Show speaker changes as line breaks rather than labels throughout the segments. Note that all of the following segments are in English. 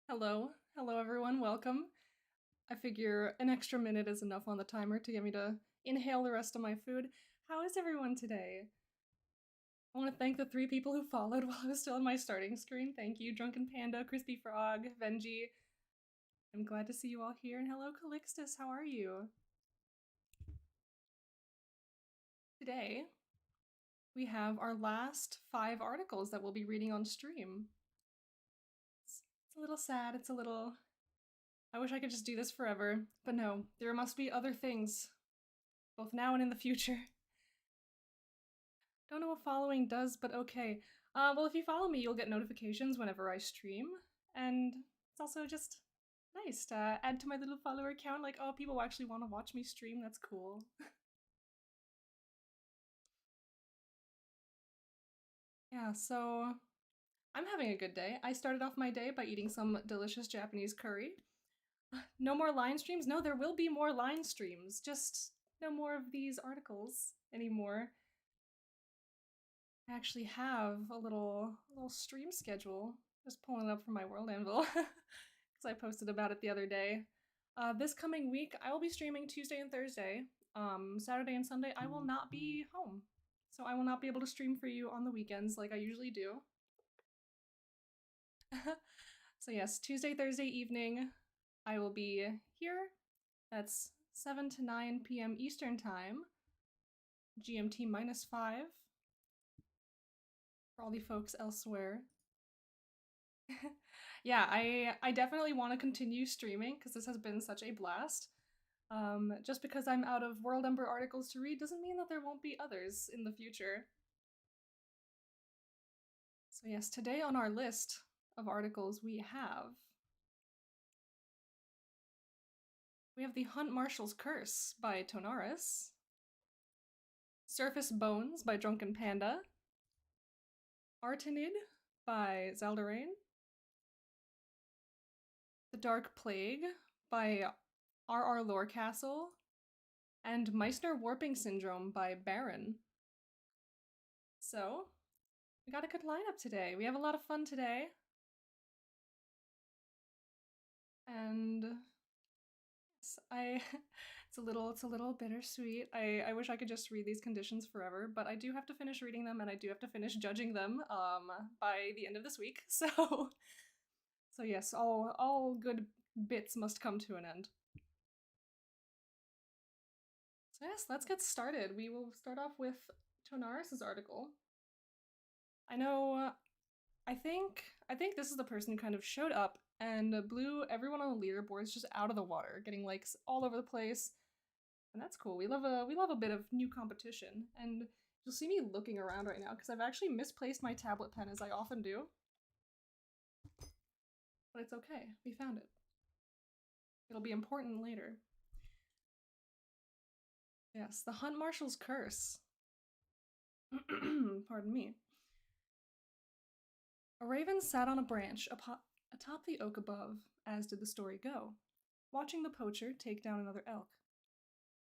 Hello. Hello everyone, welcome. I figure an extra minute is enough on the timer to get me to inhale the rest of my food. How is everyone today? I want to thank the 3 people who followed while I was still on my starting screen. Thank you, Drunken Panda, Crispy Frog, Venji. I'm glad to see you all here, and hello Calixtus, how are you? Today, we have our last 5 articles that we'll be reading on stream. It's a little sad, it's a little... I wish I could just do this forever, but no, there must be other things, both now and in the future. Don't know what following does, but okay. Well, if you follow me, you'll get notifications whenever I stream, and it's also just nice to add to my little follower count, like, oh, people actually want to watch me stream, that's cool. Yeah, so I'm having a good day. I started off my day by eating some delicious Japanese curry. No more line streams? No, there will be more line streams, just no more of these articles anymore. I actually have a little stream schedule. Just pulling it up from my WorldAnvil, because I posted about it the other day. This coming week, I will be streaming Tuesday and Thursday. Saturday and Sunday, I will not be home. So I will not be able to stream for you on the weekends like I usually do. So yes, Tuesday, Thursday evening, I will be here. That's 7 to 9 p.m. Eastern Time. GMT -5. For all the folks elsewhere. Yeah, I definitely want to continue streaming because this has been such a blast. Just because I'm out of WorldEmber articles to read doesn't mean that there won't be others in the future. So yes, today on our list of articles we have the Hunt Marshal's Curse by Tonaris, Surface Bones by Drunken Panda, Artenid by Zalderain, The Dark Plague by R.R. Lorecastle, and Meissner Warping Syndrome by Baron. So, we got a good lineup today. We have a lot of fun today. And it's a little bittersweet. I wish I could just read these conditions forever, but I do have to finish reading them and I do have to finish judging them by the end of this week. So yes, all good bits must come to an end. So yes, let's get started. We will start off with Tonaris' article. I know, I think this is the person who kind of showed up and blew everyone on the leaderboards just out of the water, getting likes all over the place. And that's cool. We love a bit of new competition. And you'll see me looking around right now because I've actually misplaced my tablet pen as I often do. But it's okay. We found it. It'll be important later. Yes, the Hunt Marshal's Curse. Pardon me. A raven sat on a branch atop the oak above, as did the story go, watching the poacher take down another elk.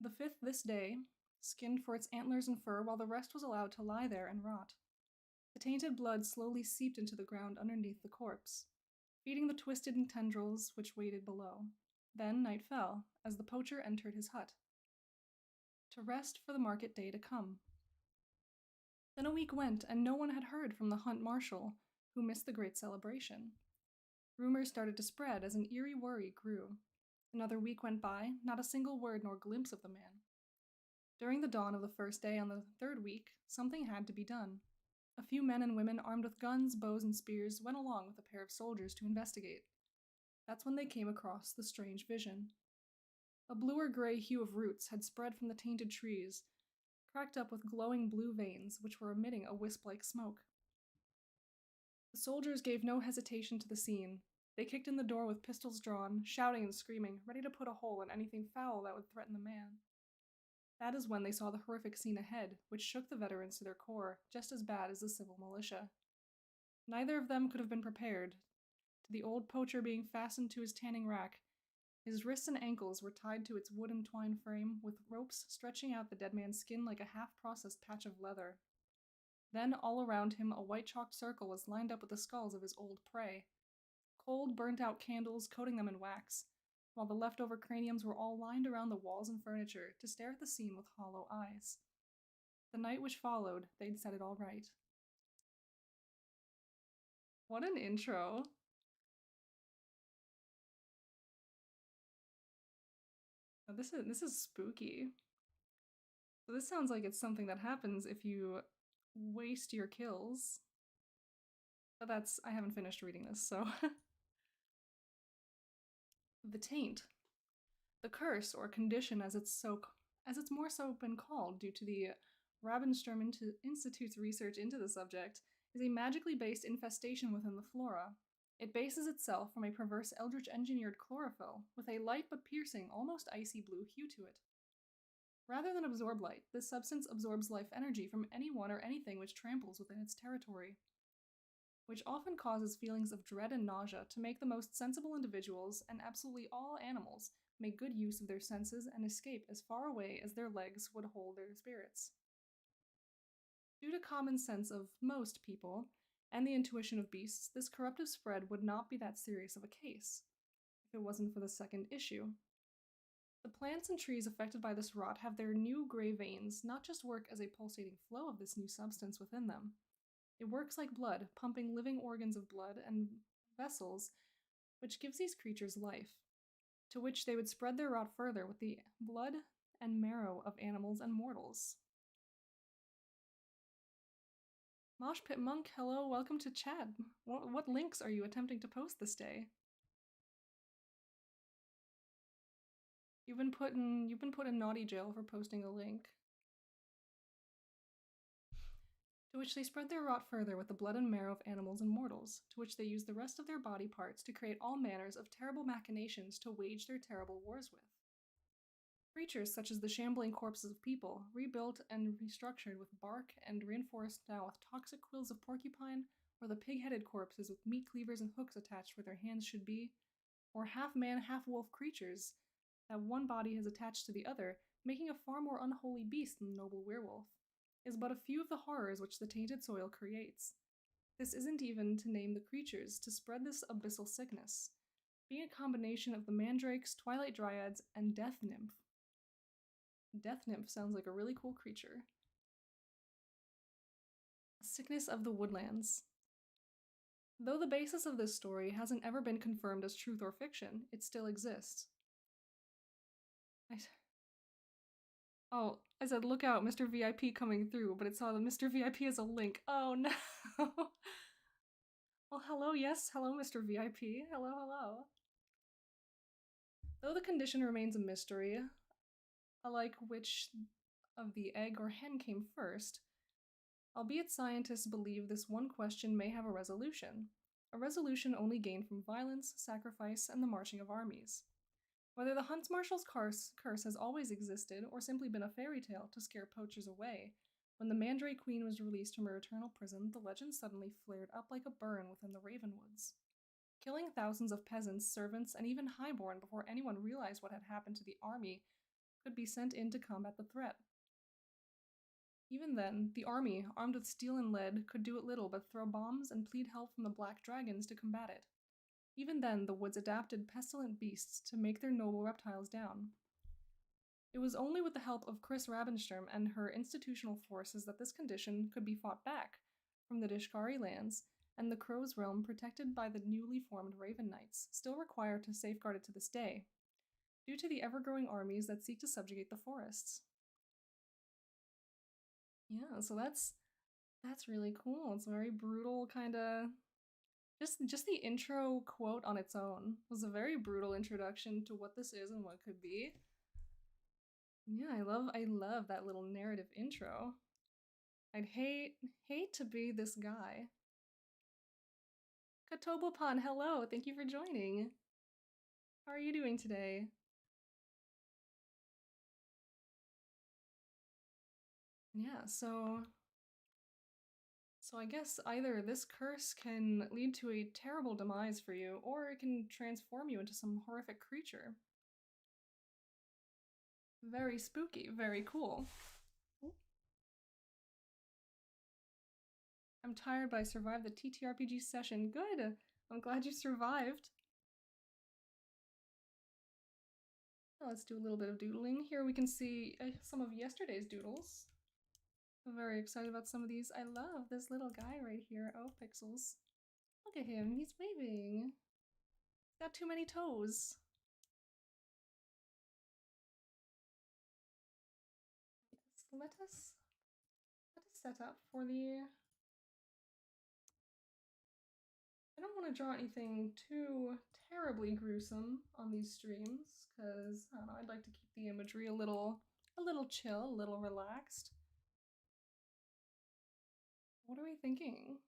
The 5th this day, skinned for its antlers and fur while the rest was allowed to lie there and rot. The tainted blood slowly seeped into the ground underneath the corpse, feeding the twisted tendrils which waited below. Then night fell, as the poacher entered his hut, to rest for the market day to come. Then a week went, and no one had heard from the Hunt Marshal, who missed the great celebration. Rumors started to spread as an eerie worry grew. Another week went by, not a single word nor glimpse of the man. During the dawn of the first day on the 3rd week, something had to be done. A few men and women armed with guns, bows, and spears went along with a pair of soldiers to investigate. That's when they came across the strange vision. A bluer-gray hue of roots had spread from the tainted trees, cracked up with glowing blue veins which were emitting a wisp-like smoke. The soldiers gave no hesitation to the scene. They kicked in the door with pistols drawn, shouting and screaming, ready to put a hole in anything foul that would threaten the man. That is when they saw the horrific scene ahead, which shook the veterans to their core, just as bad as the civil militia. Neither of them could have been prepared. To the old poacher being fastened to his tanning rack, his wrists and ankles were tied to its wooden twine frame, with ropes stretching out the dead man's skin like a half-processed patch of leather. Then, all around him, a white-chalked circle was lined up with the skulls of his old prey. Cold, burnt-out candles coating them in wax, while the leftover craniums were all lined around the walls and furniture to stare at the scene with hollow eyes. The night which followed, they'd set it all right. What an intro! Oh, this is spooky. So this sounds like it's something that happens if you waste your kills. But I haven't finished reading this, so. The taint. The curse, or condition as it's more so been called due to the Rabenstrom Institute's research into the subject, is a magically based infestation within the flora. It bases itself from a perverse eldritch engineered chlorophyll, with a light but piercing, almost icy blue hue to it. Rather than absorb light, this substance absorbs life energy from anyone or anything which tramples within its territory, which often causes feelings of dread and nausea to make the most sensible individuals, and absolutely all animals, make good use of their senses and escape as far away as their legs would hold their spirits. Due to common sense of most people, and the intuition of beasts, this corruptive spread would not be that serious of a case, if it wasn't for the second issue. The plants and trees affected by this rot have their new gray veins not just work as a pulsating flow of this new substance within them. It works like blood, pumping living organs of blood and vessels, which gives these creatures life, to which they would spread their rot further with the blood and marrow of animals and mortals. Mosh Pit Monk, hello, welcome to chat. What links are you attempting to post this day? You've been put in naughty jail for posting a link. To which they spread their rot further with the blood and marrow of animals and mortals, to which they use the rest of their body parts to create all manners of terrible machinations to wage their terrible wars with. Creatures such as the shambling corpses of people, rebuilt and restructured with bark and reinforced now with toxic quills of porcupine, or the pig-headed corpses with meat cleavers and hooks attached where their hands should be, or half-man, half-wolf creatures that one body has attached to the other, making a far more unholy beast than the noble werewolf, is but a few of the horrors which the tainted soil creates. This isn't even to name the creatures to spread this abyssal sickness, being a combination of the mandrakes, twilight dryads, and death nymph. Death nymph sounds like a really cool creature. Sickness of the woodlands. Though the basis of this story hasn't ever been confirmed as truth or fiction, it still exists. Oh, I said, look out, Mr. VIP coming through, but it saw the Mr. VIP as a link. Oh no! Well, hello, yes, hello, Mr. VIP. Hello, hello. Though the condition remains a mystery, alike which of the egg or hen came first, albeit scientists believe this one question may have a resolution only gained from violence, sacrifice, and the marching of armies. Whether the Huntsmarshal's curse has always existed, or simply been a fairy tale to scare poachers away, when the Mandrake Queen was released from her eternal prison, the legend suddenly flared up like a burn within the Ravenwoods, killing thousands of peasants, servants, and even highborn before anyone realized what had happened to the army could be sent in to combat the threat. Even then, the army, armed with steel and lead, could do it little but throw bombs and plead help from the Black Dragons to combat it. Even then, the woods adapted pestilent beasts to make their noble reptiles down. It was only with the help of Chris Rabenstrom and her institutional forces that this condition could be fought back from the Dishkari lands and the Crow's realm protected by the newly formed Raven Knights, still required to safeguard it to this day, due to the ever-growing armies that seek to subjugate the forests. Yeah, so that's really cool. It's a very brutal kind of... Just the intro quote on its own was a very brutal introduction to what this is and what could be. Yeah, I love that little narrative intro. I'd hate to be this guy. Katobopan, hello. Thank you for joining. How are you doing today? Yeah, so I guess either this curse can lead to a terrible demise for you, or it can transform you into some horrific creature. Very spooky, very cool. I'm tired, but I survived the TTRPG session. Good! I'm glad you survived. Now let's do a little bit of doodling. Here we can see some of yesterday's doodles. I'm very excited about some of these. I love this little guy right here. Oh, Pixels. Look at him, he's waving. Got too many toes. Let us set up for the... I don't want to draw anything too terribly gruesome on these streams, because, I don't know, I'd like to keep the imagery a little chill, a little relaxed. What are we thinking?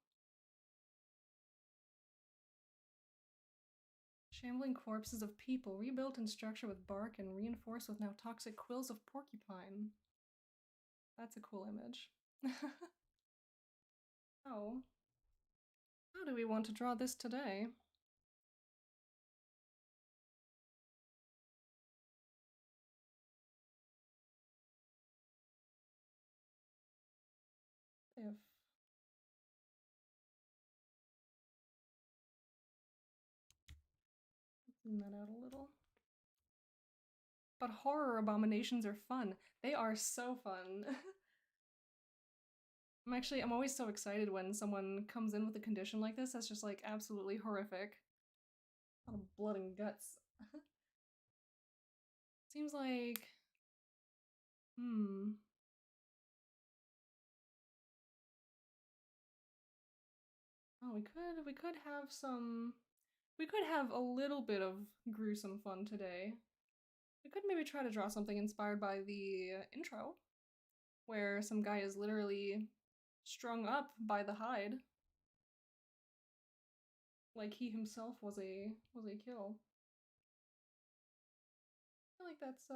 Shambling corpses of people, rebuilt in structure with bark and reinforced with now toxic quills of porcupine. That's a cool image. Oh. How do we want to draw this today? If... zoom that out a little. But horror abominations are fun. They are so fun. I'm always so excited when someone comes in with a condition like this that's just like absolutely horrific. A lot of blood and guts. Seems like... Oh, we could have some... We could have a little bit of gruesome fun today. We could maybe try to draw something inspired by the intro, where some guy is literally strung up by the hide. Like he himself was a kill. I feel like that's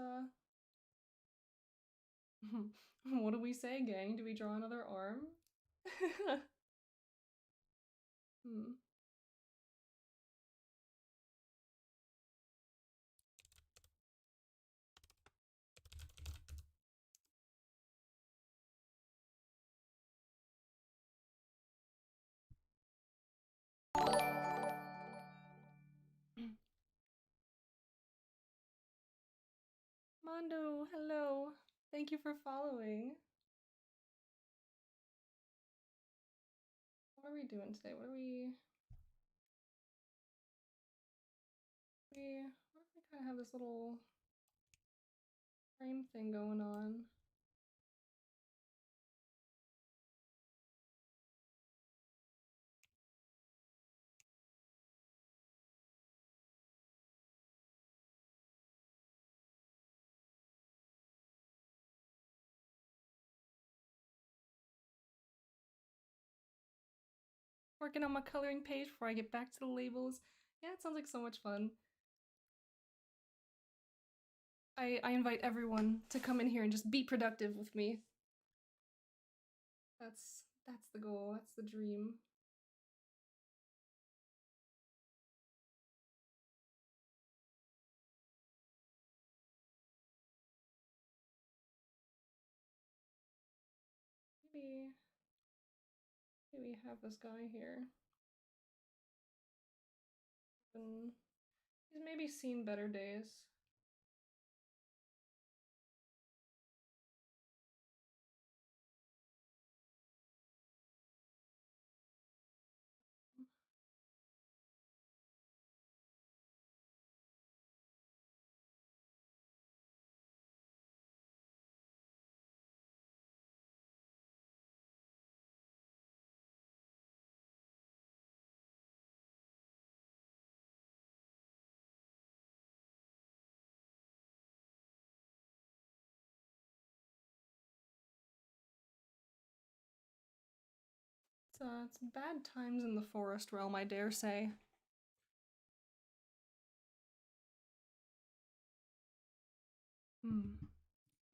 what do we say, gang? Do we draw another arm? Mondo, hello. Thank you for following. What are we doing today? What if we kind of have this little frame thing going on? Working on my coloring page before I get back to the labels. Yeah, it sounds like so much fun. I invite everyone to come in here and just be productive with me. That's the goal, that's the dream. Maybe we have this guy here. And he's maybe seen better days. It's bad times in the forest realm, I dare say.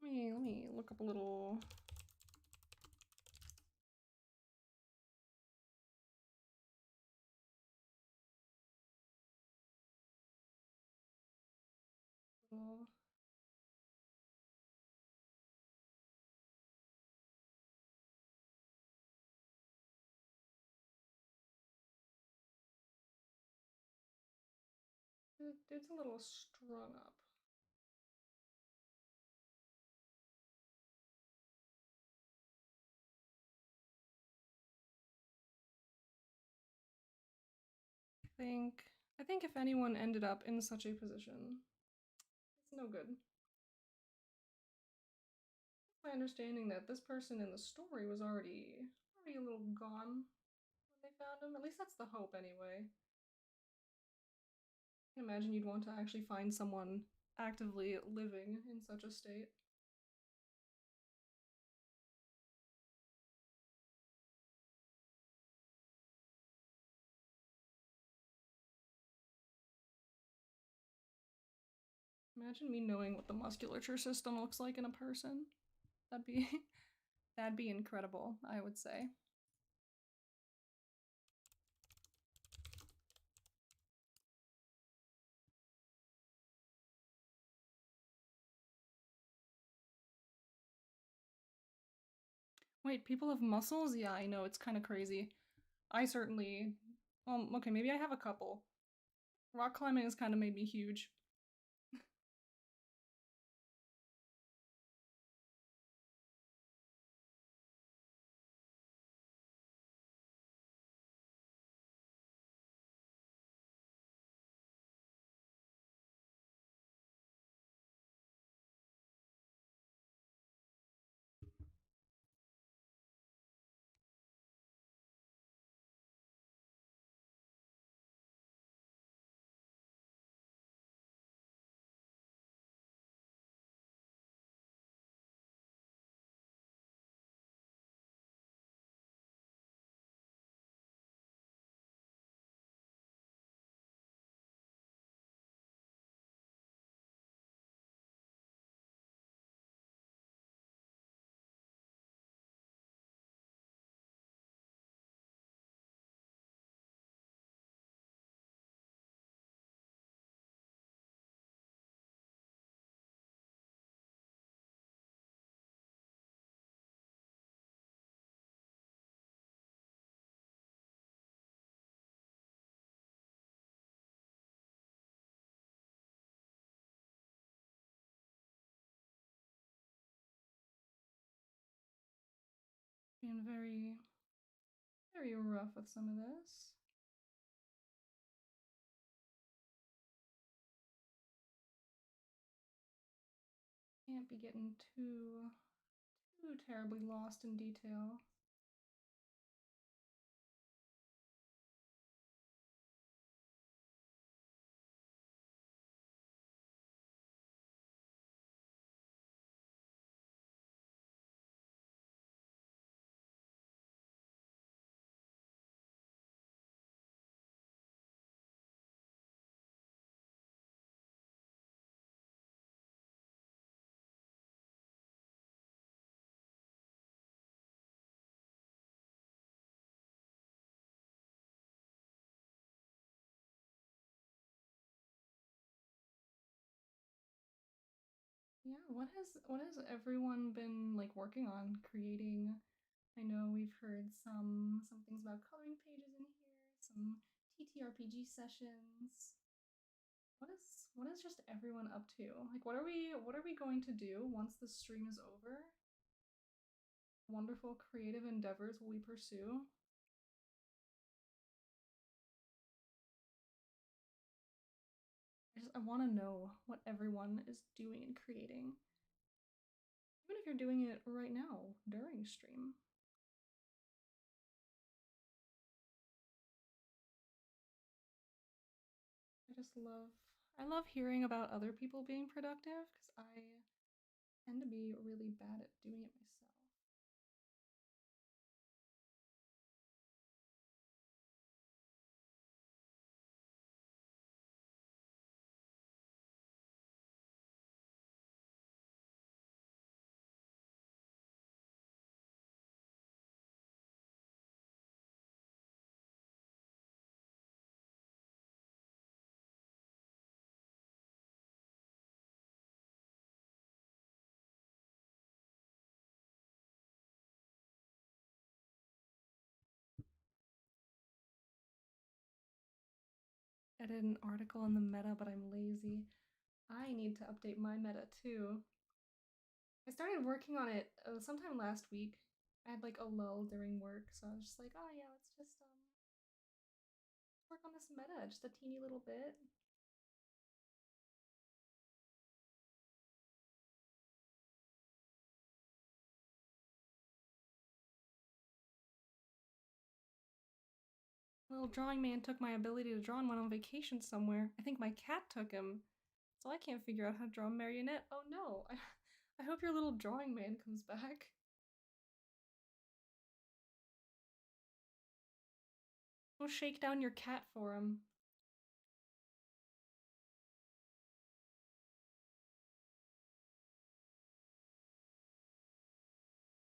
Let me look up a little. Dude's a little strung up. I think if anyone ended up in such a position, it's no good. My understanding that this person in the story was already a little gone when they found him. At least that's the hope, anyway. I can imagine you'd want to actually find someone actively living in such a state. Imagine me knowing what the musculature system looks like in a person. That'd be that'd be incredible, I would say. Wait, people have muscles? Yeah, I know, it's kind of crazy. I certainly, okay, maybe I have a couple. Rock climbing has kind of made me huge. Being very, very rough with some of this. Can't be getting too terribly lost in detail. Yeah, what has everyone been like working on creating? I know we've heard some things about coloring pages in here, some TTRPG sessions. What is just everyone up to? Like what are we going to do once the stream is over? Wonderful creative endeavors will we pursue? I want to know what everyone is doing and creating. Even if you're doing it right now during stream. I love hearing about other people being productive because I tend to be really bad at doing it myself. edit an article in the meta, but I'm lazy. I need to update my meta too. I started working on it sometime last week. I had like a lull during work, so I was just like, oh yeah, let's just work on this meta just a teeny little bit. Little drawing man took my ability to draw and went on vacation somewhere. I think my cat took him, so I can't figure out how to draw a marionette. Oh no, I hope your little drawing man comes back. Go shake down your cat for him.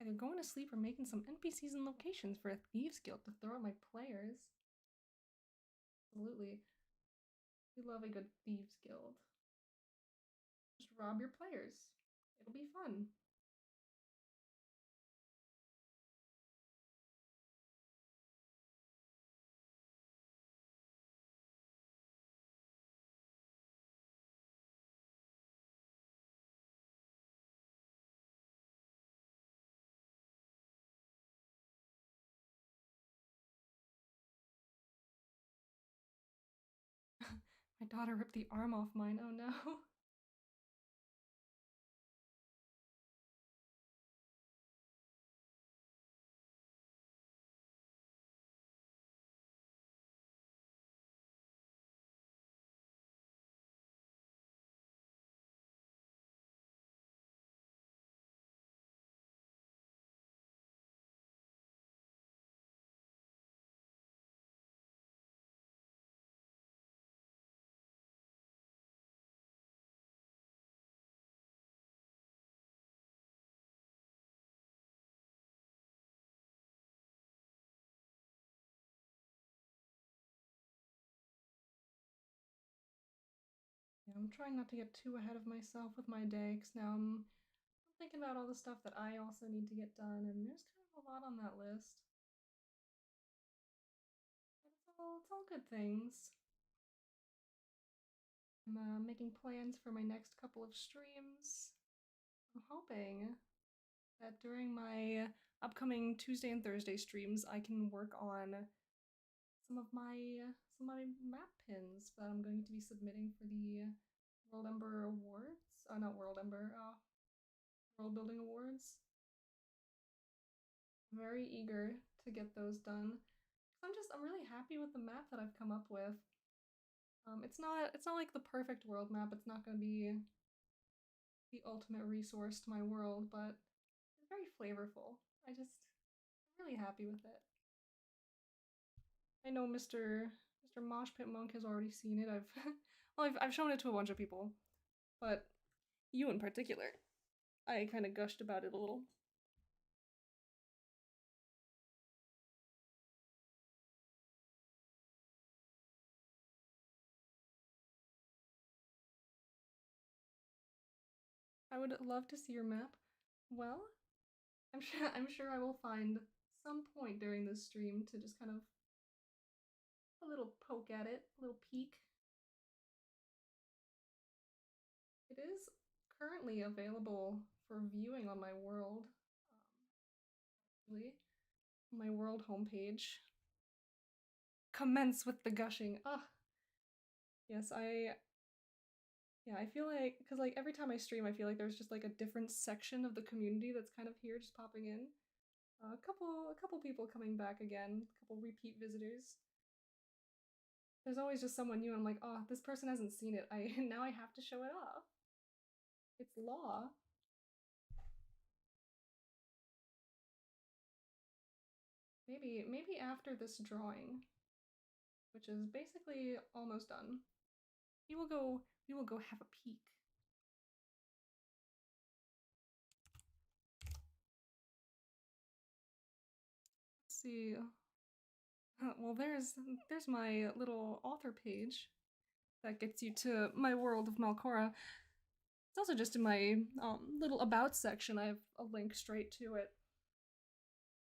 Either going to sleep or making some NPCs and locations for a Thieves Guild to throw at my players. Absolutely. We love a good Thieves Guild. Just rob your players. It'll be fun. My daughter ripped the arm off mine. Oh no. Yeah, I'm trying not to get too ahead of myself with my day, because now I'm thinking about all the stuff that I also need to get done, and there's kind of a lot on that list. But it's all good things. I'm making plans for my next couple of streams. I'm hoping that during my upcoming Tuesday and Thursday streams, I can work on some of my map pins that I'm going to be submitting for the WorldEmber awards. Not WorldEmber, World Building Awards. I'm very eager to get those done. I'm really happy with the map that I've come up with. It's not like the perfect world map. It's not going to be the ultimate resource to my world, but it's very flavorful. I'm really happy with it. I know Mr. Mosh Pit Monk has already seen it. I've shown it to a bunch of people, but you in particular, I kind of gushed about it a little. I would love to see your map. Well, I'm sure I will find some point during this stream to just kind of a little poke at it, a little peek. It is currently available for viewing on my world, actually, my world homepage. Commence with the gushing. Ah, yes, yeah, I feel like, because like every time I stream, I feel like there's just like a different section of the community that's kind of here, just popping in. A couple people coming back again, a couple repeat visitors. There's always just someone new, and I'm like, oh, this person hasn't seen it. Now I have to show it off. It's law. Maybe after this drawing, which is basically almost done, we will go have a peek. Let's see. Well, there's my little author page that gets you to my world of Malcora. It's also just in my little about section. I have a link straight to it.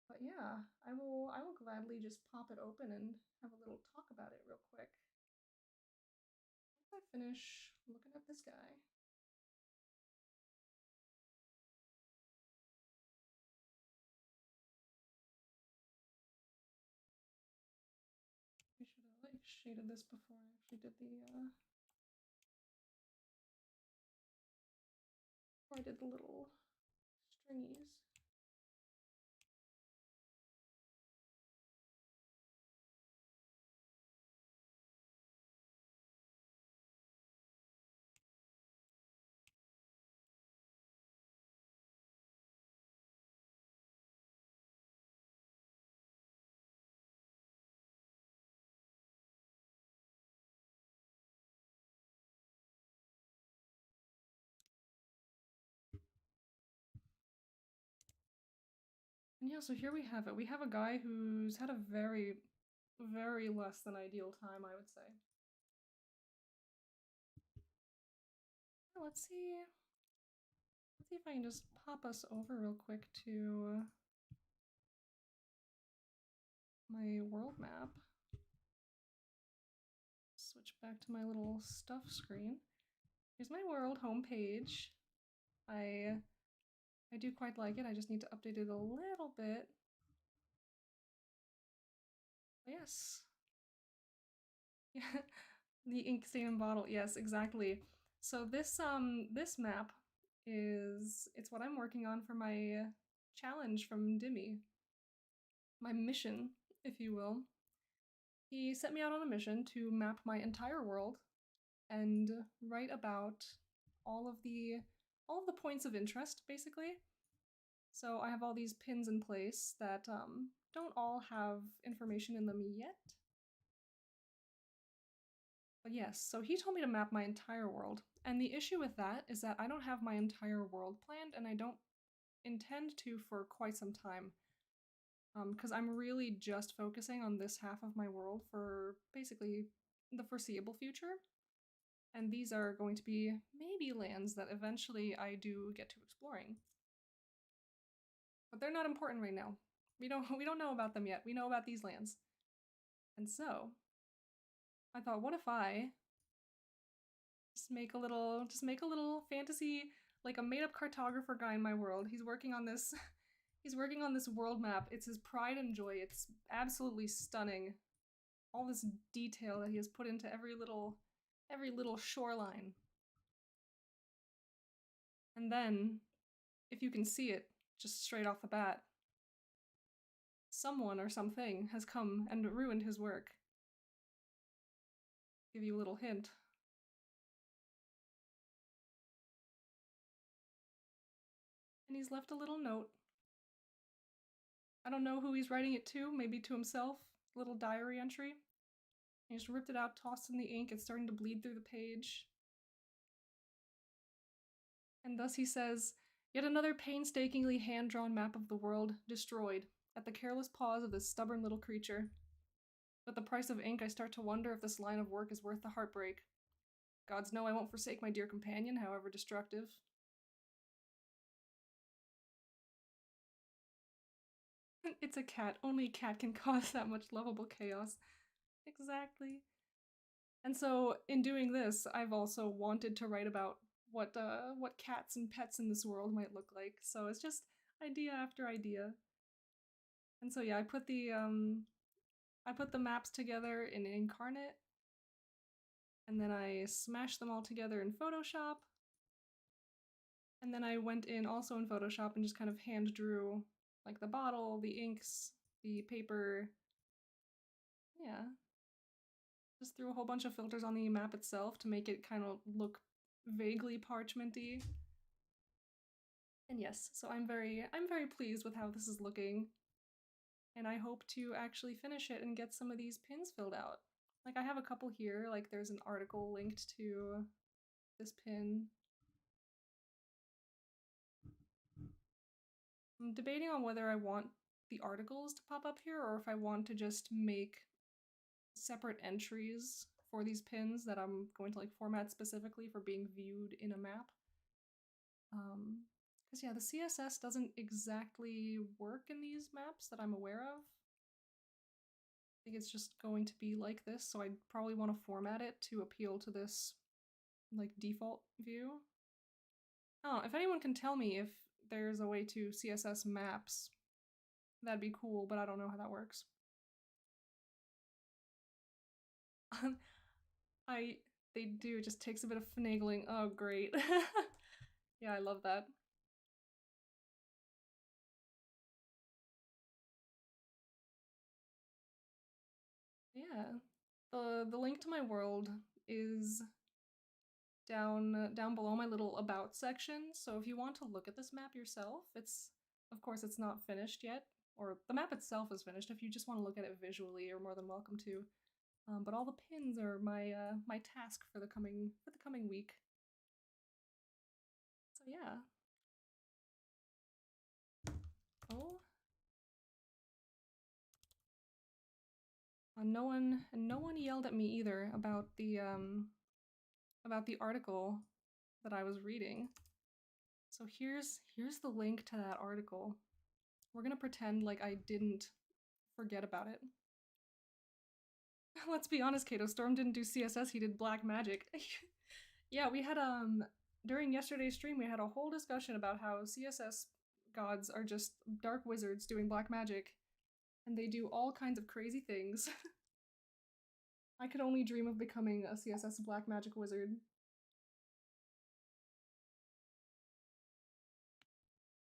But yeah, I will gladly just pop it open and have a little talk about it real quick. I finish looking at this guy. We should have like shaded this before I actually did the before I did the little stringies. And yeah, so here we have it. We have a guy who's had a very, very less than ideal time, I would say. Let's see. Let's see if I can just pop us over real quick to my world map. Switch back to my little stuff screen. Here's my world homepage. I do quite like it. I just need to update it a little bit. But yes. Yeah, the ink stain and bottle. Yes, exactly. So this map it's what I'm working on for my challenge from Dimmy. My mission, if you will. He sent me out on a mission to map my entire world and write about all of the points of interest, basically. So I have all these pins in place that don't all have information in them yet. But yes, so he told me to map my entire world. And the issue with that is that I don't have my entire world planned, and I don't intend to for quite some time. Because I'm really just focusing on this half of my world for basically the foreseeable future. And these are going to be maybe lands that eventually I do get to exploring. But they're not important right now. We don't know about them yet. We know about these lands. And so I thought, what if I just make a little fantasy, like a made-up cartographer guy in my world. He's working on this he's working on this world map. It's his pride and joy. It's absolutely stunning. All this detail that he has put into every little shoreline. And then, if you can see it just straight off the bat, someone or something has come and ruined his work. Give you a little hint. And he's left a little note. I don't know who he's writing it to, maybe to himself. Little diary entry. He just ripped it out, tossed in the ink, it's starting to bleed through the page. And thus he says, "Yet another painstakingly hand-drawn map of the world destroyed at the careless paws of this stubborn little creature. With the price of ink, I start to wonder if this line of work is worth the heartbreak. Gods know I won't forsake my dear companion, however destructive." It's a cat. Only a cat can cause that much lovable chaos. Exactly. And so, in doing this, I've also wanted to write about what cats and pets in this world might look like. So it's just idea after idea. And so yeah, I put the maps together in Incarnate, and then I smashed them all together in Photoshop. And then I went in also in Photoshop and just kind of hand drew like the bottle, the inks, the paper. Yeah. Just threw a whole bunch of filters on the map itself to make it kind of look vaguely parchmenty. And yes, so I'm very pleased with how this is looking. And I hope to actually finish it and get some of these pins filled out. Like I have a couple here, like there's an article linked to this pin. I'm debating on whether I want the articles to pop up here or if I want to just make separate entries for these pins that I'm going to like format specifically for being viewed in a map. Because yeah, the CSS doesn't exactly work in these maps that I'm aware of. I think it's just going to be like this, so I'd probably want to format it to appeal to this like default view. Oh, if anyone can tell me if there's a way to CSS maps, that'd be cool, but I don't know how that works. They do, it just takes a bit of finagling. Oh, great. Yeah, I love that. Yeah. The link to my world is down below my little about section. So if you want to look at this map yourself, of course it's not finished yet, or the map itself is finished. If you just want to look at it visually, you're more than welcome to. But all the pins are my task for the coming week. So yeah. Oh. No one yelled at me either about the article that I was reading. So here's the link to that article. We're gonna pretend like I didn't forget about it. Let's be honest, Kato, Storm didn't do CSS, he did black magic. Yeah, we had during yesterday's stream we had a whole discussion about how CSS gods are just dark wizards doing black magic, and they do all kinds of crazy things. I could only dream of becoming a CSS black magic wizard.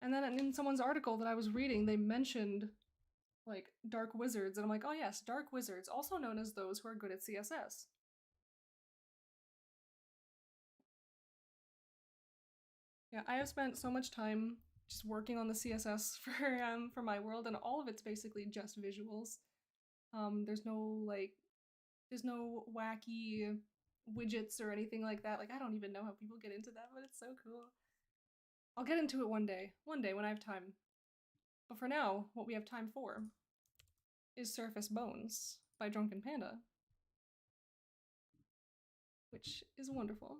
And then in someone's article that I was reading, they mentioned like dark wizards, and I'm like, oh yes, dark wizards, also known as those who are good at CSS. Yeah, I have spent so much time just working on the CSS for my world, and all of it's basically just visuals. There's no wacky widgets or anything like that. Like, I don't even know how people get into that, but it's so cool. I'll get into it one day when I have time. But for now, what we have time for is Surface Bones by Drunken Panda, which is wonderful.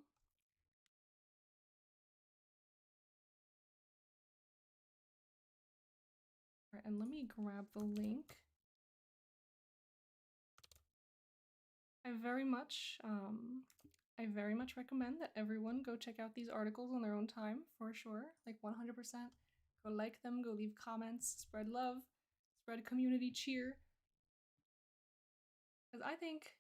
Alright, and let me grab the link. I very much recommend that everyone go check out these articles on their own time, for sure. Like 100%. Go like them, go leave comments, spread love, spread community cheer. Because I think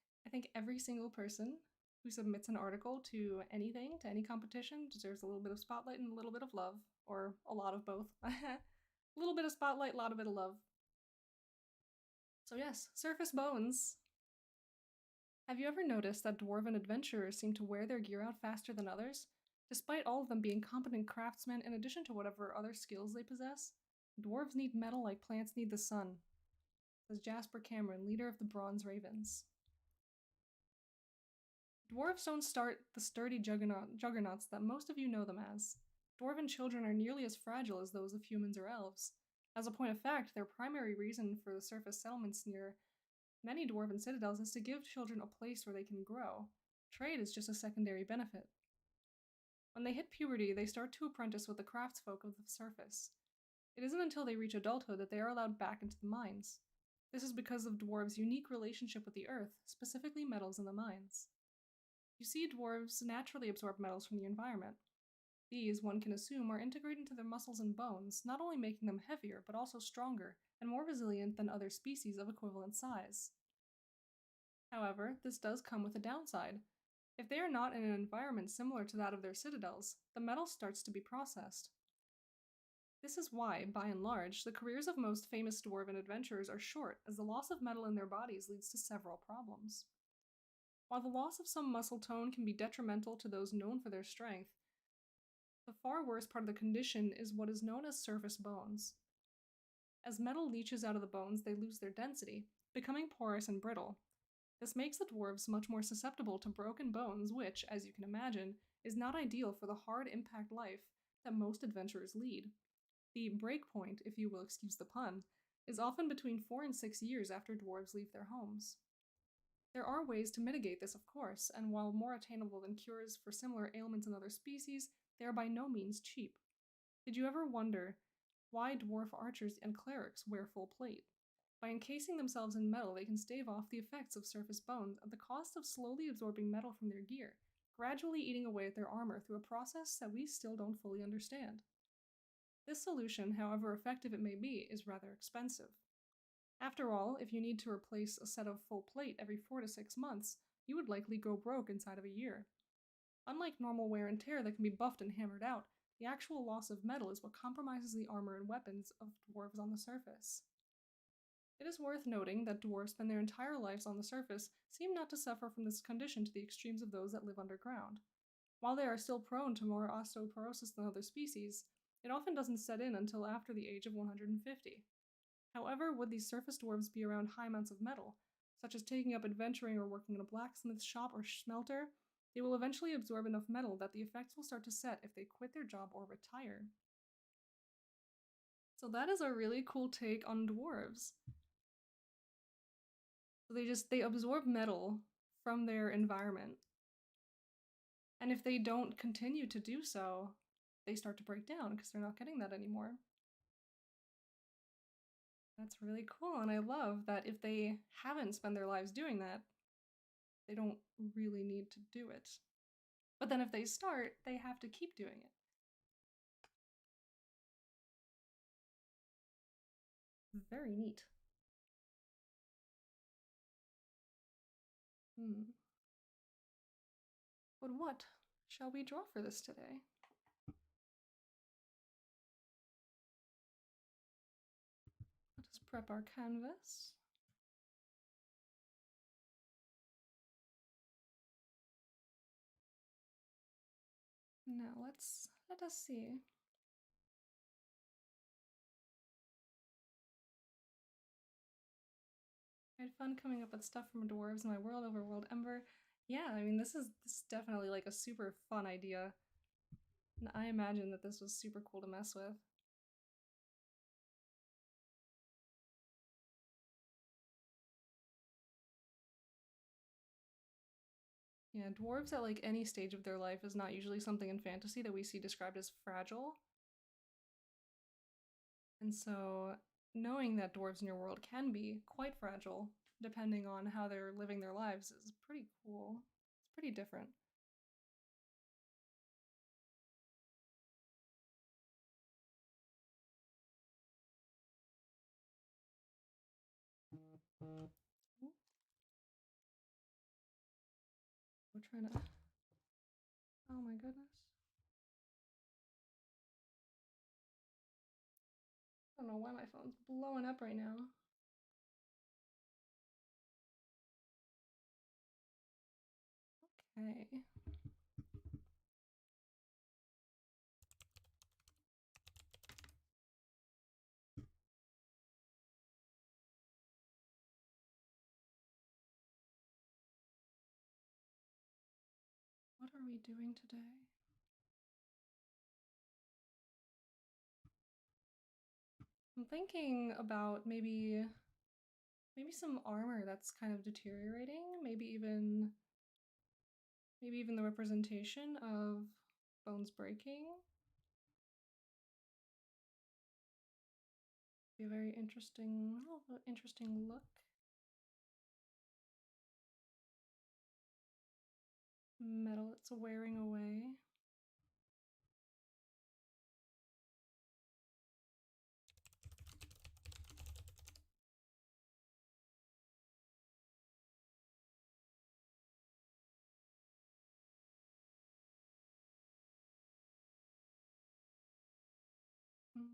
every single person who submits an article to anything, to any competition, deserves a little bit of spotlight and a little bit of love, or a lot of both. A little bit of spotlight, a lot of bit of love. So yes, Surface Bones. Have you ever noticed that dwarven adventurers seem to wear their gear out faster than others? Despite all of them being competent craftsmen in addition to whatever other skills they possess, dwarves need metal like plants need the sun, says Jasper Cameron, leader of the Bronze Ravens. Dwarves don't start the sturdy juggernauts that most of you know them as. Dwarven children are nearly as fragile as those of humans or elves. As a point of fact, their primary reason for the surface settlements near many dwarven citadels is to give children a place where they can grow. Trade is just a secondary benefit. When they hit puberty, they start to apprentice with the craftsfolk of the surface. It isn't until they reach adulthood that they are allowed back into the mines. This is because of dwarves' unique relationship with the earth, specifically metals in the mines. You see, dwarves naturally absorb metals from the environment. These, one can assume, are integrated into their muscles and bones, not only making them heavier, but also stronger and more resilient than other species of equivalent size. However, this does come with a downside. If they are not in an environment similar to that of their citadels, the metal starts to be processed. This is why, by and large, the careers of most famous dwarven adventurers are short, as the loss of metal in their bodies leads to several problems. While the loss of some muscle tone can be detrimental to those known for their strength, the far worse part of the condition is what is known as surface bones. As metal leaches out of the bones, they lose their density, becoming porous and brittle. This makes the dwarves much more susceptible to broken bones, which, as you can imagine, is not ideal for the hard impact life that most adventurers lead. The breakpoint, if you will excuse the pun, is often between 4 and 6 years after dwarves leave their homes. There are ways to mitigate this, of course, and while more attainable than cures for similar ailments in other species, they are by no means cheap. Did you ever wonder why dwarf archers and clerics wear full plate? By encasing themselves in metal, they can stave off the effects of surface bones at the cost of slowly absorbing metal from their gear, gradually eating away at their armor through a process that we still don't fully understand. This solution, however effective it may be, is rather expensive. After all, if you need to replace a set of full plate every 4 to 6 months, you would likely go broke inside of a year. Unlike normal wear and tear that can be buffed and hammered out, the actual loss of metal is what compromises the armor and weapons of dwarves on the surface. It is worth noting that dwarves spend their entire lives on the surface, seem not to suffer from this condition to the extremes of those that live underground. While they are still prone to more osteoporosis than other species, it often doesn't set in until after the age of 150. However, would these surface dwarves be around high amounts of metal, such as taking up adventuring or working in a blacksmith shop or smelter, they will eventually absorb enough metal that the effects will start to set if they quit their job or retire. So that is a really cool take on dwarves. So they absorb metal from their environment. And if they don't continue to do so, they start to break down because they're not getting that anymore. That's really cool, and I love that if they haven't spent their lives doing that, they don't really need to do it. But then if they start, they have to keep doing it. Very neat. But what shall we draw for this today? Let us prep our canvas. Now let us see. I had fun coming up with stuff from dwarves in my world over WorldEmber. Yeah, I mean this is definitely like a super fun idea. And I imagine that this was super cool to mess with. Yeah, dwarves at like any stage of their life is not usually something in fantasy that we see described as fragile. And so knowing that dwarves in your world can be quite fragile, depending on how they're living their lives, is pretty cool. It's pretty different. Ooh. We're trying to... Oh my goodness. I don't know why my phone's blowing up right now. Okay. What are we doing today? I'm thinking about maybe some armor that's kind of deteriorating, maybe even the representation of bones breaking. Be a very interesting look. Metal it's wearing away. Mm.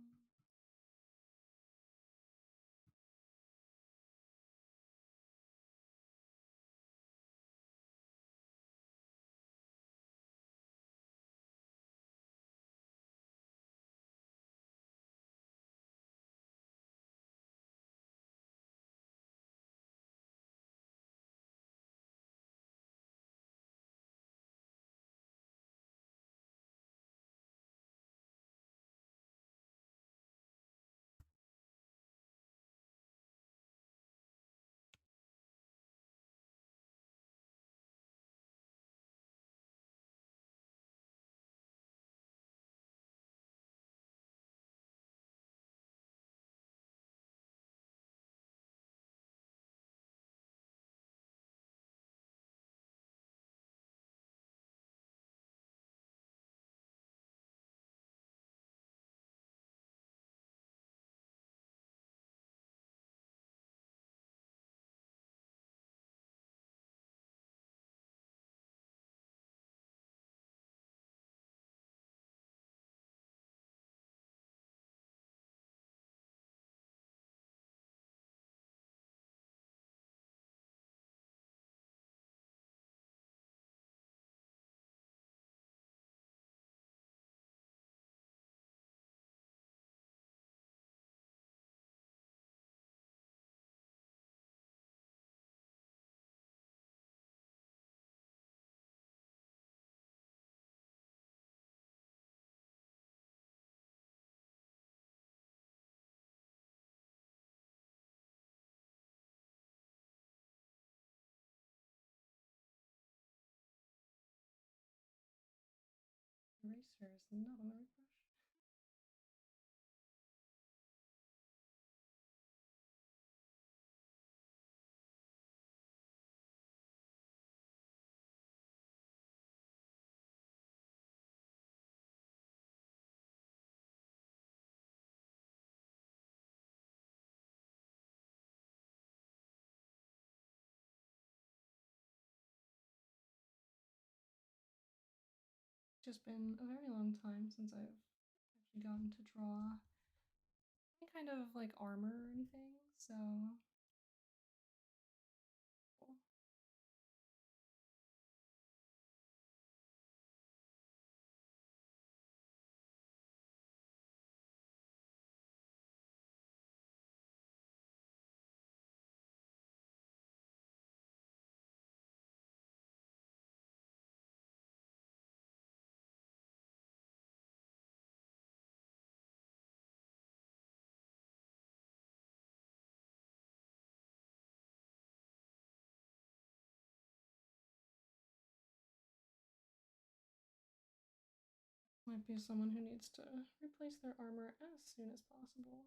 eraser is not on the right brush. Just been a very long time since I've actually gotten to draw any kind of like armor or anything, so cool. Might be someone who needs to replace their armor as soon as possible.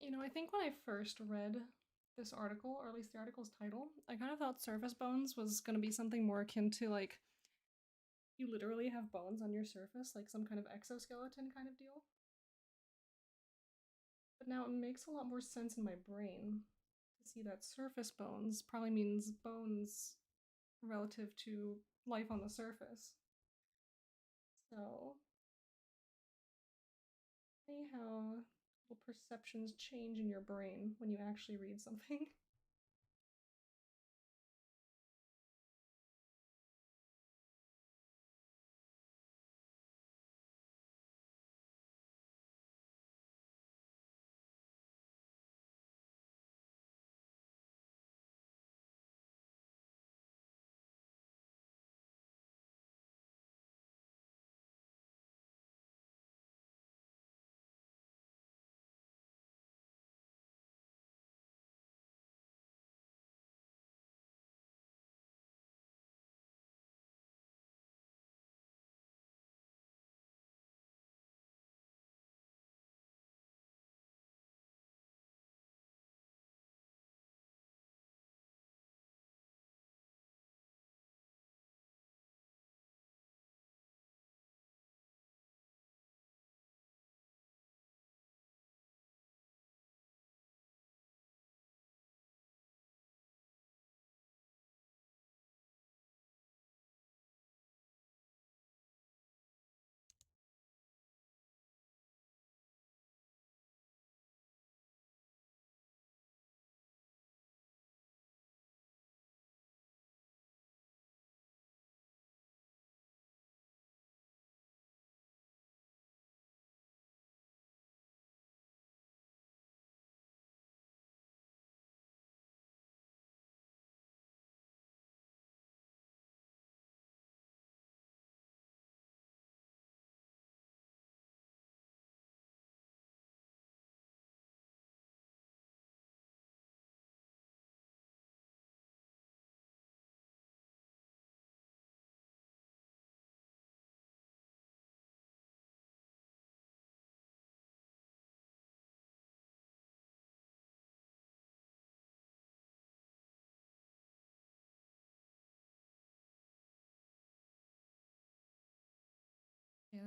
You know, I think when I first read this article, or at least the article's title, I kind of thought surface bones was going to be something more akin to like you literally have bones on your surface, like some kind of exoskeleton kind of deal. But now it makes a lot more sense in my brain to see that surface bones probably means bones relative to life on the surface. So, anyhow, little perceptions change in your brain when you actually read something.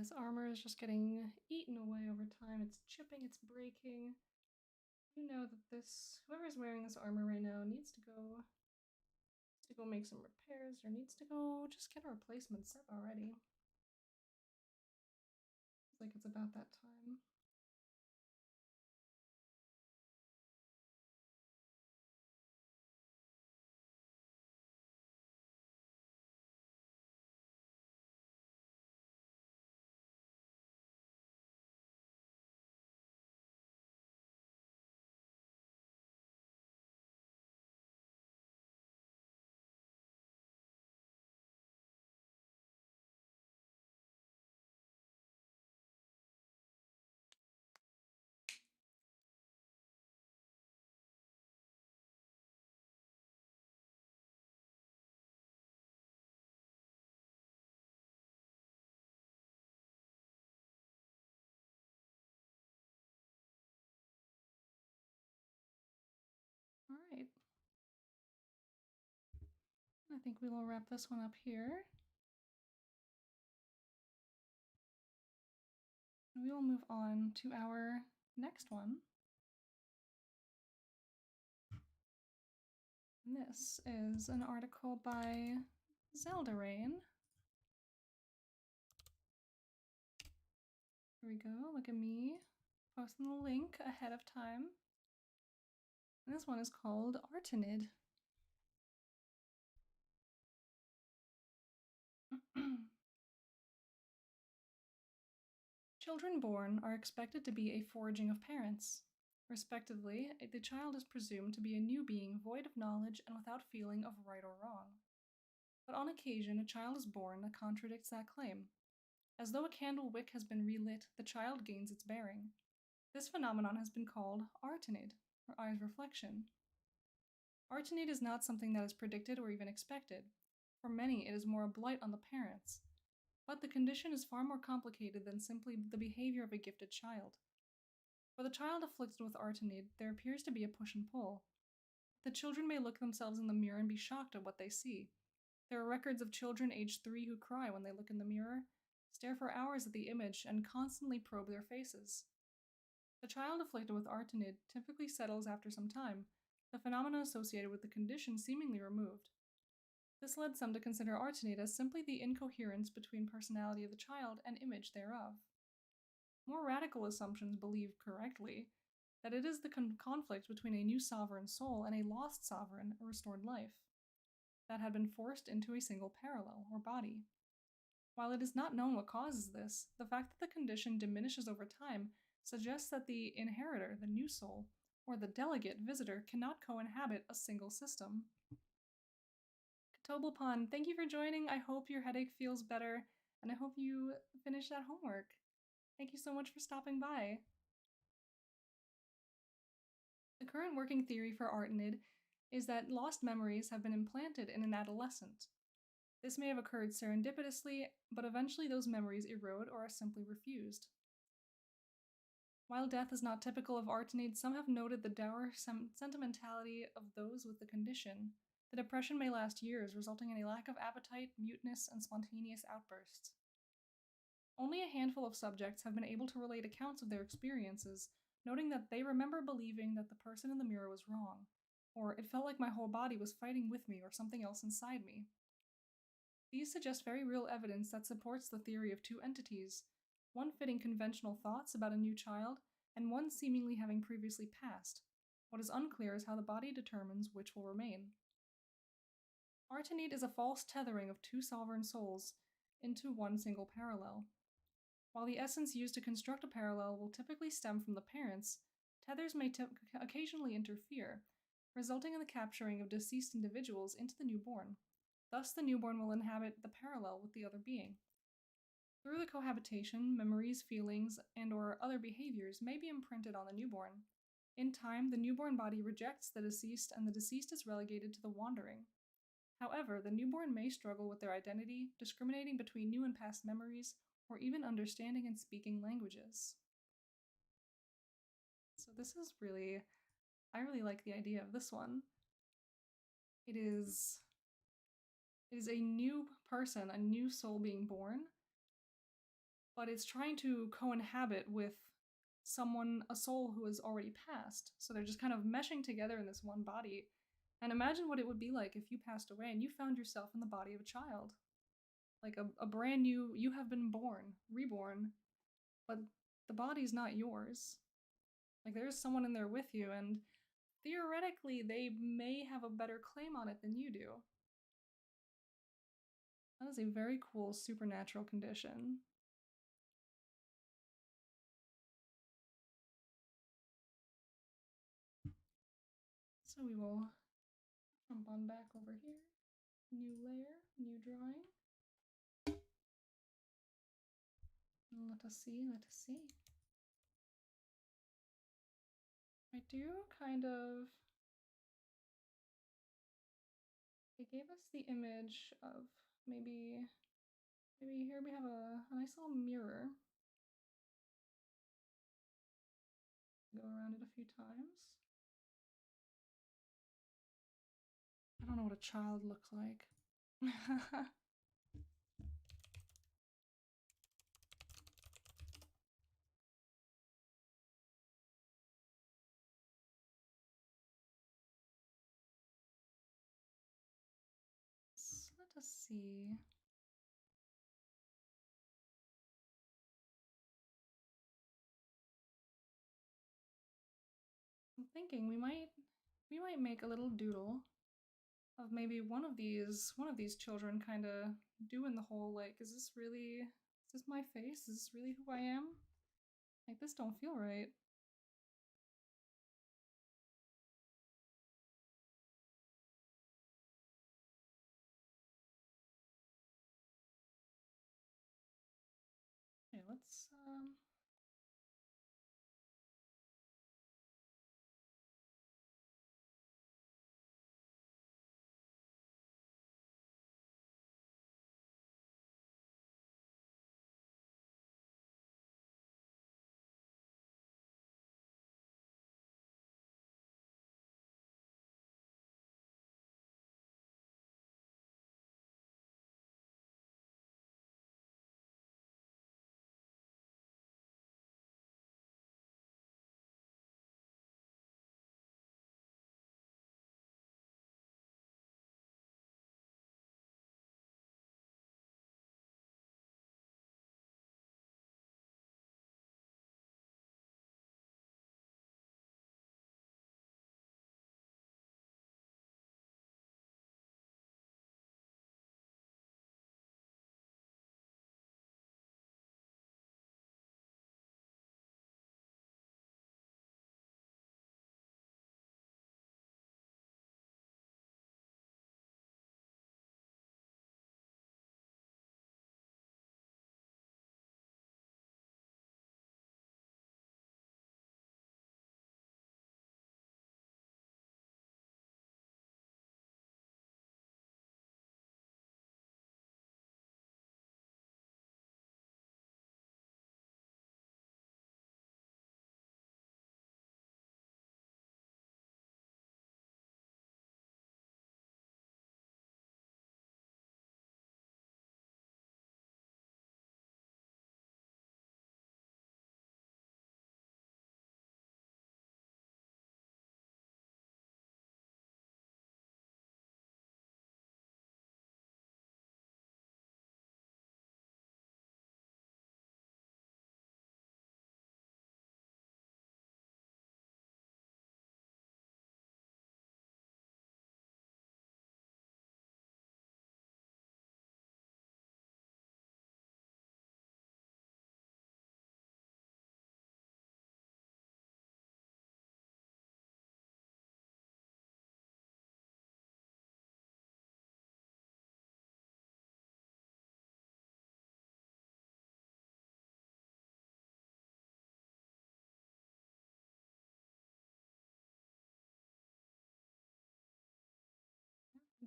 this armor is just getting eaten away over time. It's chipping, it's breaking. You know that whoever's wearing this armor right now needs to go make some repairs, or needs to go just get a replacement set already. It's like it's about that time. All right. I think we will wrap this one up here. We will move on to our next one. And this is an article by Zeldarain. Here we go. Look at me posting the link ahead of time. And this one is called Artenid. Children born are expected to be a foraging of parents. Respectively, the child is presumed to be a new being void of knowledge and without feeling of right or wrong. But on occasion, a child is born that contradicts that claim. As though a candle wick has been relit, the child gains its bearing. This phenomenon has been called Artenid, or eyes reflection. Artenid is not something that is predicted or even expected. For many, it is more a blight on the parents. But the condition is far more complicated than simply the behavior of a gifted child. For the child afflicted with Artenid, there appears to be a push and pull. The children may look themselves in the mirror and be shocked at what they see. There are records of children aged 3 who cry when they look in the mirror, stare for hours at the image, and constantly probe their faces. The child afflicted with Artenid typically settles after some time, the phenomena associated with the condition seemingly removed. This led some to consider Artenid as simply the incoherence between personality of the child and image thereof. More radical assumptions believe correctly that it is the conflict between a new sovereign soul and a lost sovereign, a restored life, that had been forced into a single parallel, or body. While it is not known what causes this, the fact that the condition diminishes over time suggests that the inheritor, the new soul, or the delegate visitor cannot co-inhabit a single system. Toblepon, thank you for joining. I hope your headache feels better, and I hope you finish that homework. Thank you so much for stopping by. The current working theory for Artenid is that lost memories have been implanted in an adolescent. This may have occurred serendipitously, but eventually those memories erode or are simply refused. While death is not typical of Artenid, some have noted the dour sentimentality of those with the condition. The depression may last years, resulting in a lack of appetite, muteness, and spontaneous outbursts. Only a handful of subjects have been able to relate accounts of their experiences, noting that they remember believing that the person in the mirror was wrong, or it felt like my whole body was fighting with me or something else inside me. These suggest very real evidence that supports the theory of two entities, one fitting conventional thoughts about a new child, and one seemingly having previously passed. What is unclear is how the body determines which will remain. Artenid is a false tethering of two sovereign souls into one single parallel. While the essence used to construct a parallel will typically stem from the parents, tethers may occasionally interfere, resulting in the capturing of deceased individuals into the newborn. Thus, the newborn will inhabit the parallel with the other being. Through the cohabitation, memories, feelings, and/or other behaviors may be imprinted on the newborn. In time, the newborn body rejects the deceased, and the deceased is relegated to the wandering. However, the newborn may struggle with their identity, discriminating between new and past memories, or even understanding and speaking languages. So this is I really like the idea of this one. It is a new person, a new soul being born, but it's trying to co-inhabit with someone, a soul who has already passed. So they're just kind of meshing together in this one body. And imagine what it would be like if you passed away and you found yourself in the body of a child. Like a brand new, you have been born, reborn, but the body's not yours. Like there's someone in there with you, and theoretically they may have a better claim on it than you do. That is a very cool supernatural condition. So we will jump on back over here. New layer, new drawing. Let us see, let us see. I do kind of... They gave us the image of maybe here we have a nice little mirror. Go around it a few times. I don't know what a child looks like. Let us see. I'm thinking we might make a little doodle of maybe one of these children kind of doing the whole like, is this my face? Is this really who I am? Like, this don't feel right. Okay, let's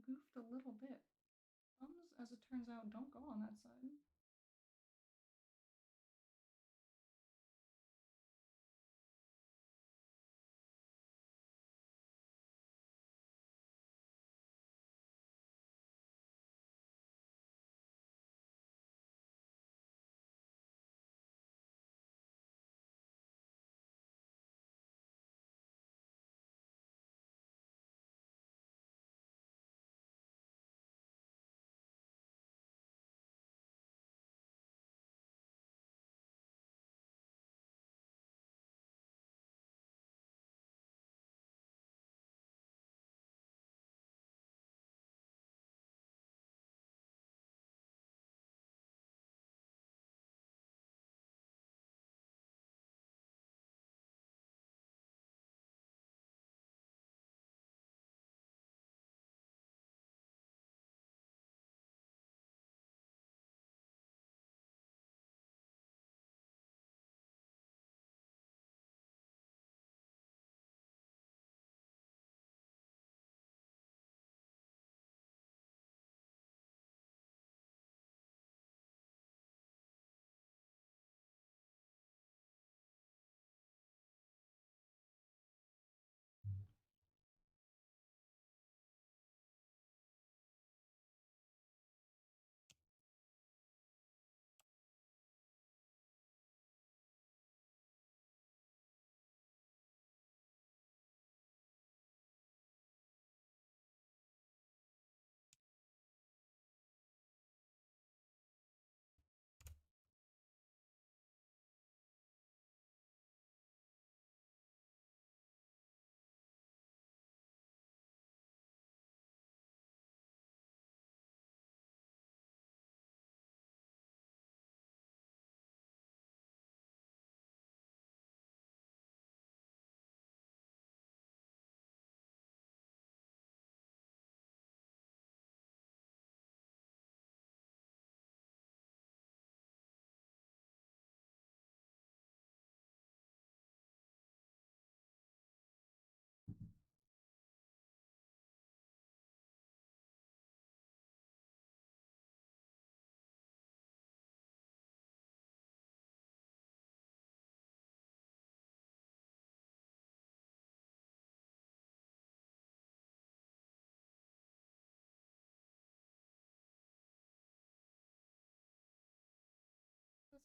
goofed a little bit. Thumbs, as it turns out, don't go on that side.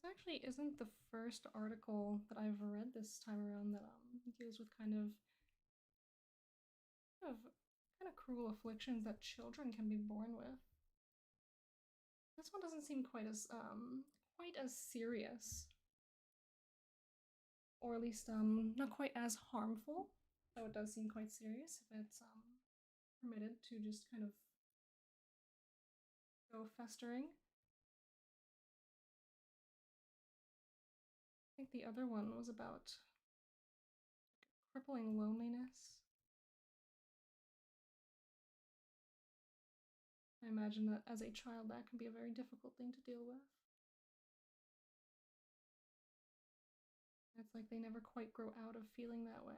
This actually isn't the first article that I've read this time around that deals with kind of cruel afflictions that children can be born with. This one doesn't seem quite as serious, or at least not quite as harmful. Though it does seem quite serious if it's permitted to just kind of go festering. I think the other one was about crippling loneliness. I imagine that as a child that can be a very difficult thing to deal with. It's like they never quite grow out of feeling that way.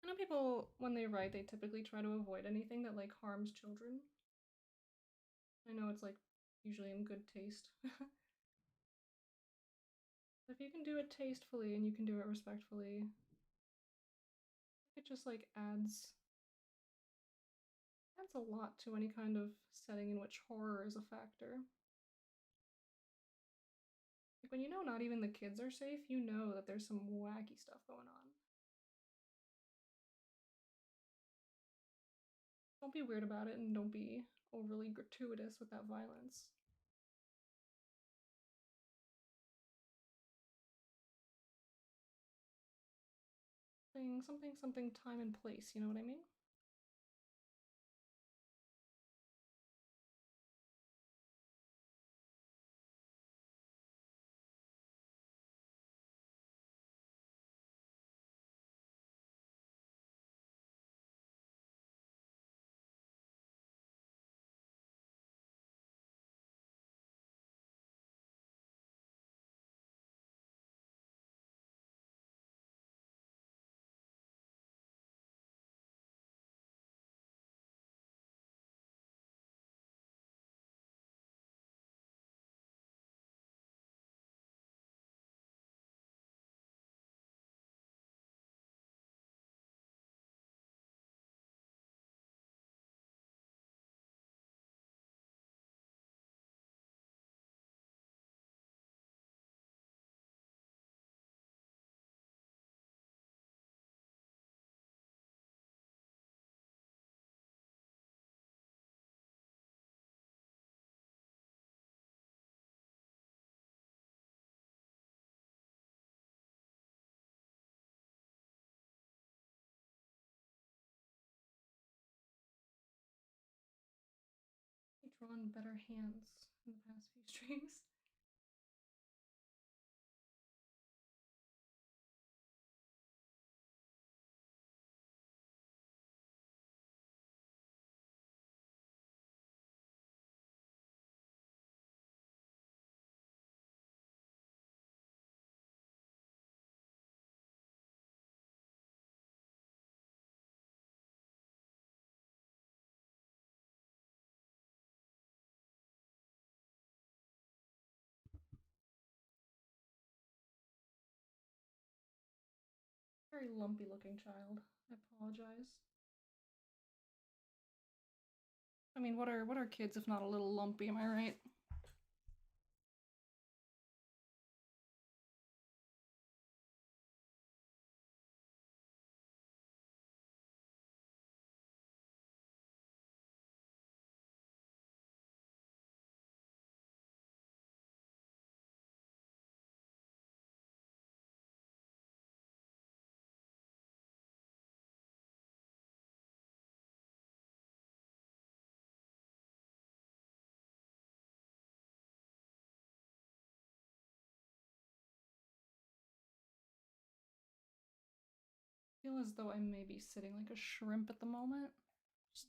I know people, when they write, they typically try to avoid anything that, like, harms children. I know it's, like, usually in good taste. If you can do it tastefully and you can do it respectfully, it just, like, adds a lot to any kind of setting in which horror is a factor. Like, when you know not even the kids are safe, you know that there's some wacky stuff going on. Don't be weird about it and don't be overly gratuitous with that violence. Something time and place, you know what I mean? I've drawn better hands in the past few streams. Very lumpy looking child. I apologize. I mean, what are kids if not a little lumpy, am I right? I feel as though I may be sitting like a shrimp at the moment. Just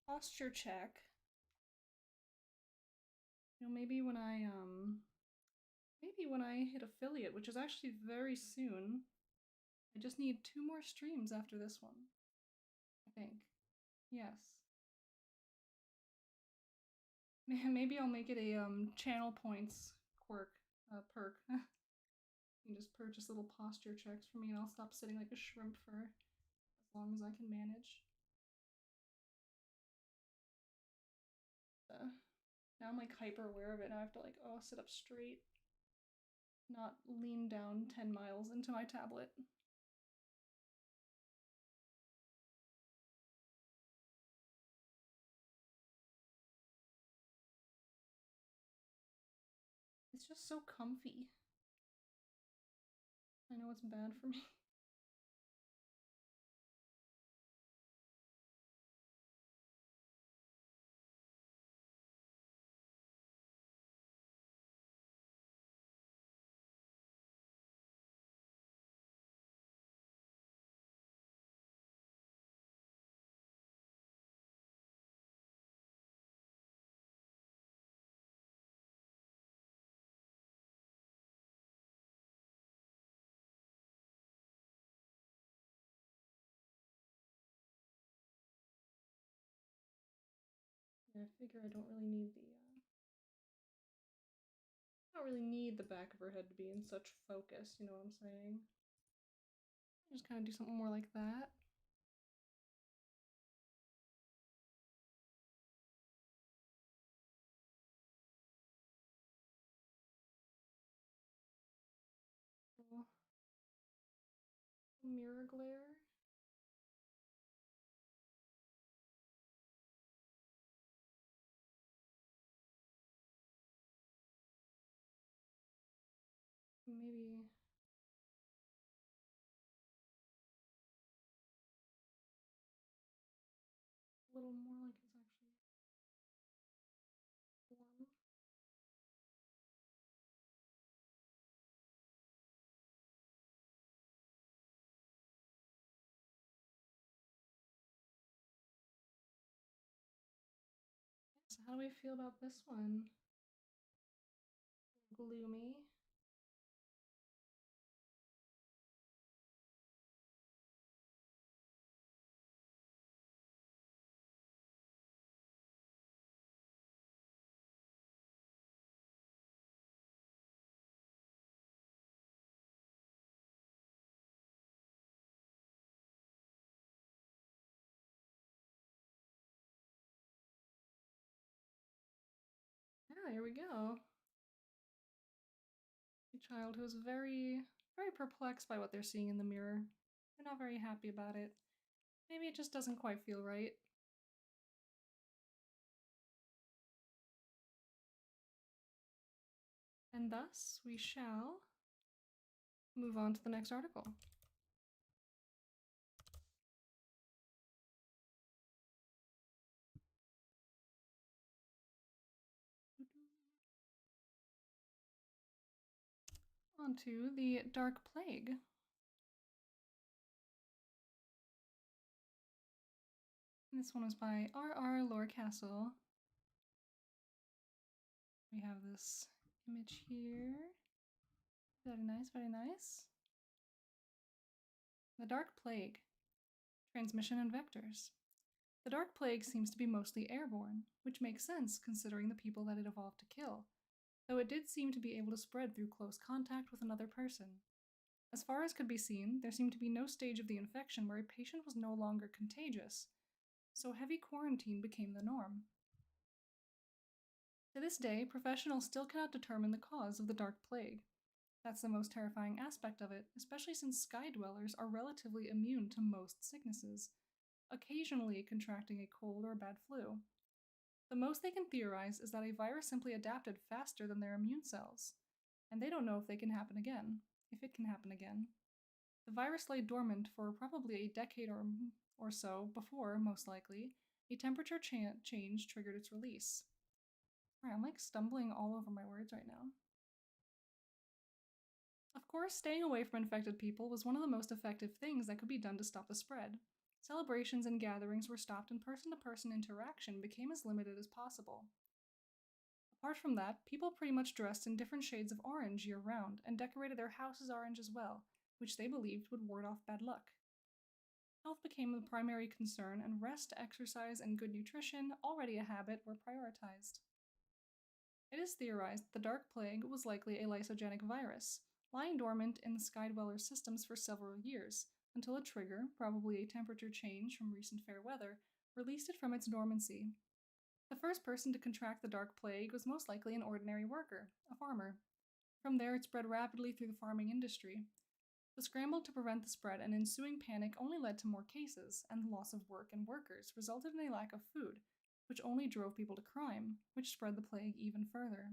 posture check. You know, maybe when I hit affiliate, which is actually very soon, I just need 2 more streams after this one, I think. Yes. Maybe I'll make it a channel points perk. You can just purchase little posture checks for me and I'll stop sitting like a shrimp for as long as I can manage. Now I'm like hyper aware of it. Now I have to like, oh, sit up straight, not lean down 10 miles into my tablet. It's just so comfy. I know it's bad for me. Yeah, I figure I don't really need the back of her head to be in such focus, you know what I'm saying? Just kind of do something more like that. Mirror glare. Maybe a little more like it's actually warm. So how do we feel about this one? Gloomy. Yeah, here we go. A child who is very, very perplexed by what they're seeing in the mirror. They're not very happy about it. Maybe it just doesn't quite feel right. And thus, we shall move on to the next article. On to the Dark Plague. This one was by R.R. Lorecastle. We have this image here. Very nice, very nice. The Dark Plague. Transmission and vectors. The Dark Plague seems to be mostly airborne, which makes sense considering the people that it evolved to kill, though it did seem to be able to spread through close contact with another person. As far as could be seen, there seemed to be no stage of the infection where a patient was no longer contagious, so heavy quarantine became the norm. To this day, professionals still cannot determine the cause of the Dark Plague. That's the most terrifying aspect of it, especially since sky dwellers are relatively immune to most sicknesses, occasionally contracting a cold or bad flu. The most they can theorize is that a virus simply adapted faster than their immune cells, and they don't know if it can happen again. The virus lay dormant for probably a decade or so before, most likely, a temperature change triggered its release. Alright, I'm like stumbling all over my words right now. Of course, staying away from infected people was one of the most effective things that could be done to stop the spread. Celebrations and gatherings were stopped and person-to-person interaction became as limited as possible. Apart from that, people pretty much dressed in different shades of orange year-round and decorated their houses orange as well, which they believed would ward off bad luck. Health became the primary concern, and rest, exercise, and good nutrition, already a habit, were prioritized. It is theorized that the Dark Plague was likely a lysogenic virus, lying dormant in the Sky Dwellers' systems for several years, until a trigger, probably a temperature change from recent fair weather, released it from its dormancy. The first person to contract the Dark Plague was most likely an ordinary worker, a farmer. From there, it spread rapidly through the farming industry. The scramble to prevent the spread and ensuing panic only led to more cases, and the loss of work and workers resulted in a lack of food, which only drove people to crime, which spread the plague even further.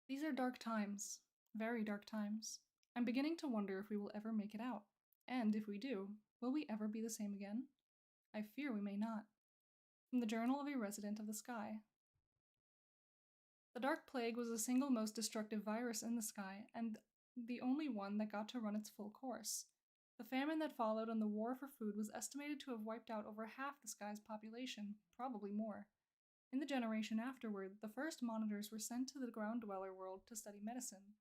These are dark times, very dark times. I'm beginning to wonder if we will ever make it out. And if we do, will we ever be the same again? I fear we may not. From the Journal of a Resident of the Sky. The Dark Plague was the single most destructive virus in the sky, and the only one that got to run its full course. The famine that followed and the war for food was estimated to have wiped out over half the sky's population, probably more. In the generation afterward, the first monitors were sent to the ground dweller world to study medicine.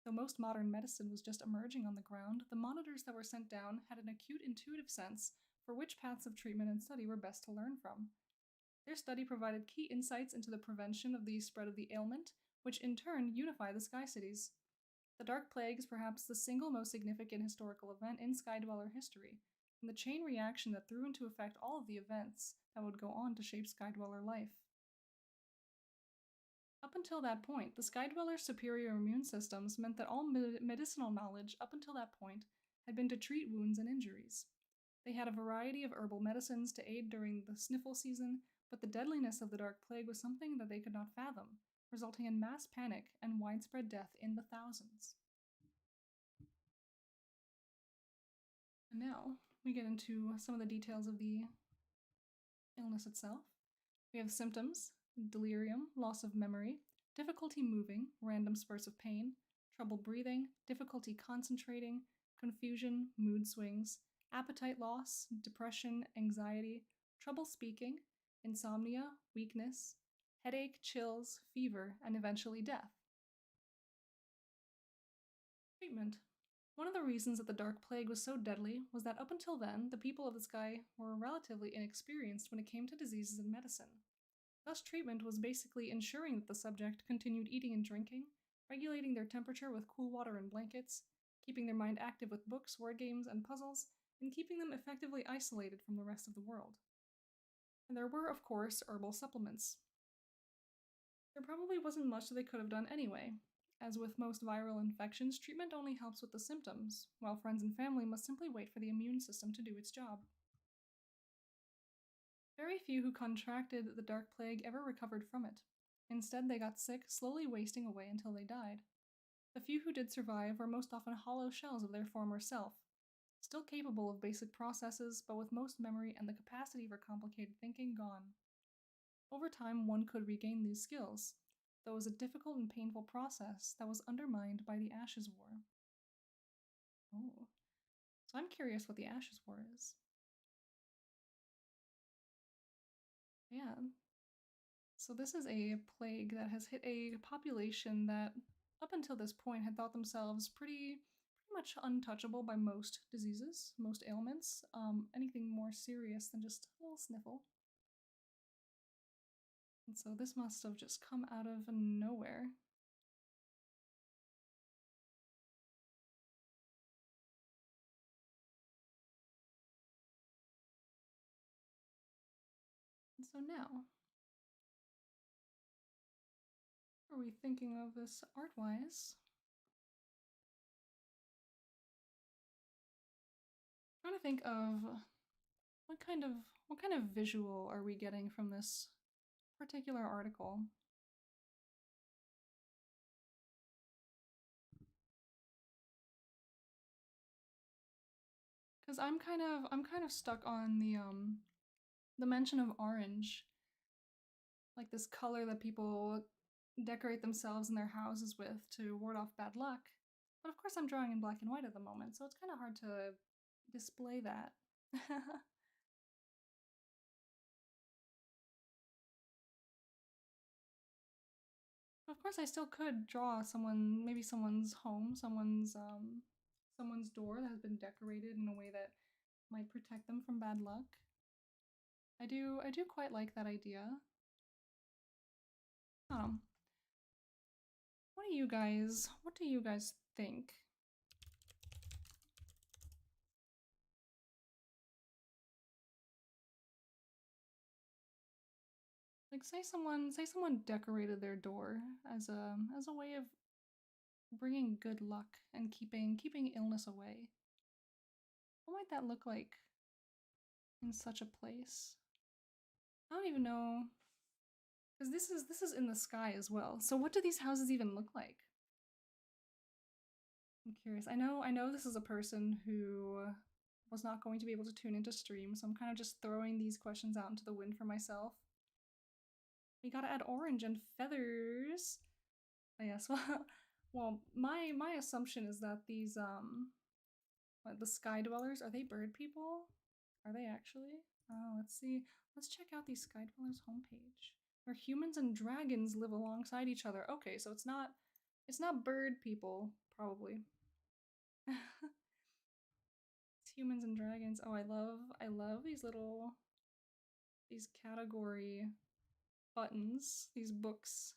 Though most modern medicine was just emerging on the ground, the monitors that were sent down had an acute intuitive sense for which paths of treatment and study were best to learn from. Their study provided key insights into the prevention of the spread of the ailment, which in turn unified the Sky Cities. The Dark Plague is perhaps the single most significant historical event in Sky Dweller history, and the chain reaction that threw into effect all of the events that would go on to shape Sky Dweller life. Up until that point, the Sky Dweller's superior immune systems meant that all medicinal knowledge up until that point had been to treat wounds and injuries. They had a variety of herbal medicines to aid during the sniffle season, but the deadliness of the Dark Plague was something that they could not fathom, resulting in mass panic and widespread death in the thousands. And now we get into some of the details of the illness itself. We have symptoms: delirium, loss of memory, difficulty moving, random spurts of pain, trouble breathing, difficulty concentrating, confusion, mood swings, appetite loss, depression, anxiety, trouble speaking, insomnia, weakness, headache, chills, fever, and eventually death. Treatment. One of the reasons that the Dark Plague was so deadly was that up until then, the people of the sky were relatively inexperienced when it came to diseases and medicine. Thus, treatment was basically ensuring that the subject continued eating and drinking, regulating their temperature with cool water and blankets, keeping their mind active with books, word games, and puzzles, and keeping them effectively isolated from the rest of the world. And there were, of course, herbal supplements. There probably wasn't much that they could have done anyway. As with most viral infections, treatment only helps with the symptoms, while friends and family must simply wait for the immune system to do its job. Very few who contracted the Dark Plague ever recovered from it. Instead, they got sick, slowly wasting away until they died. The few who did survive were most often hollow shells of their former self, still capable of basic processes, but with most memory and the capacity for complicated thinking gone. Over time, one could regain these skills, though it was a difficult and painful process that was undermined by the Ashes War. Oh, so I'm curious what the Ashes War is. Yeah. So this is a plague that has hit a population that, up until this point, had thought themselves pretty much untouchable by most diseases, most ailments, anything more serious than just a little sniffle. And so this must have just come out of nowhere. And so now, what are we thinking of this art-wise? Trying to think of what kind of visual are we getting from this particular article? Because I'm kind of stuck on the mention of orange, like this color that people decorate themselves in their houses with to ward off bad luck. But of course I'm drawing in black and white at the moment, so it's kind of hard to display that. Of course, I still could draw someone, maybe someone's home, someone's door that has been decorated in a way that might protect them from bad luck. I do quite like that idea. What do you guys think? Like, say someone decorated their door as a way of bringing good luck and keeping illness away. What might that look like in such a place? I don't even know, because this is in the sky as well. So what do these houses even look like? I'm curious. I know this is a person who was not going to be able to tune into stream, so I'm kind of just throwing these questions out into the wind for myself. We gotta add orange and feathers. Oh, yes, well, my assumption is that these the sky dwellers, are they bird people? Are they actually? Oh, let's see. Let's check out the sky dwellers homepage, where humans and dragons live alongside each other. Okay, so it's not bird people, probably. It's humans and dragons. Oh, I love these category buttons, these books.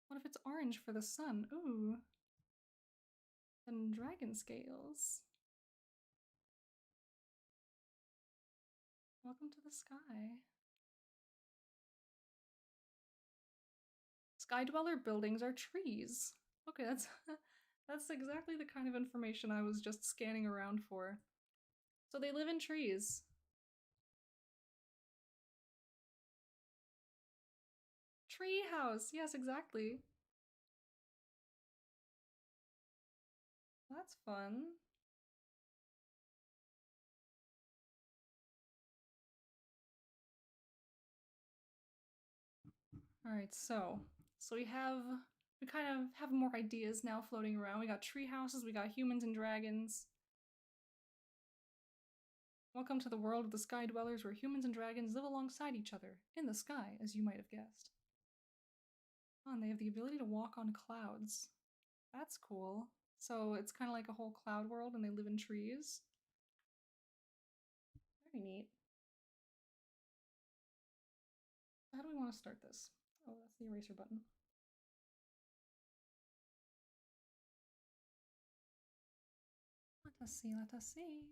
What if it's orange for the sun? Ooh. Then dragon scales. Welcome to the sky. Sky dweller buildings are trees. Okay, that's that's exactly the kind of information I was just scanning around for. So they live in trees. Tree house. Yes, exactly. That's fun. All right, so we kind of have more ideas now floating around. We got tree houses, we got humans and dragons. Welcome to the world of the sky dwellers, where humans and dragons live alongside each other in the sky, as you might have guessed. Oh, and they have the ability to walk on clouds. That's cool. So it's kind of like a whole cloud world, and they live in trees. Very neat. How do we want to start this? Oh, that's the eraser button. Let us see, let us see.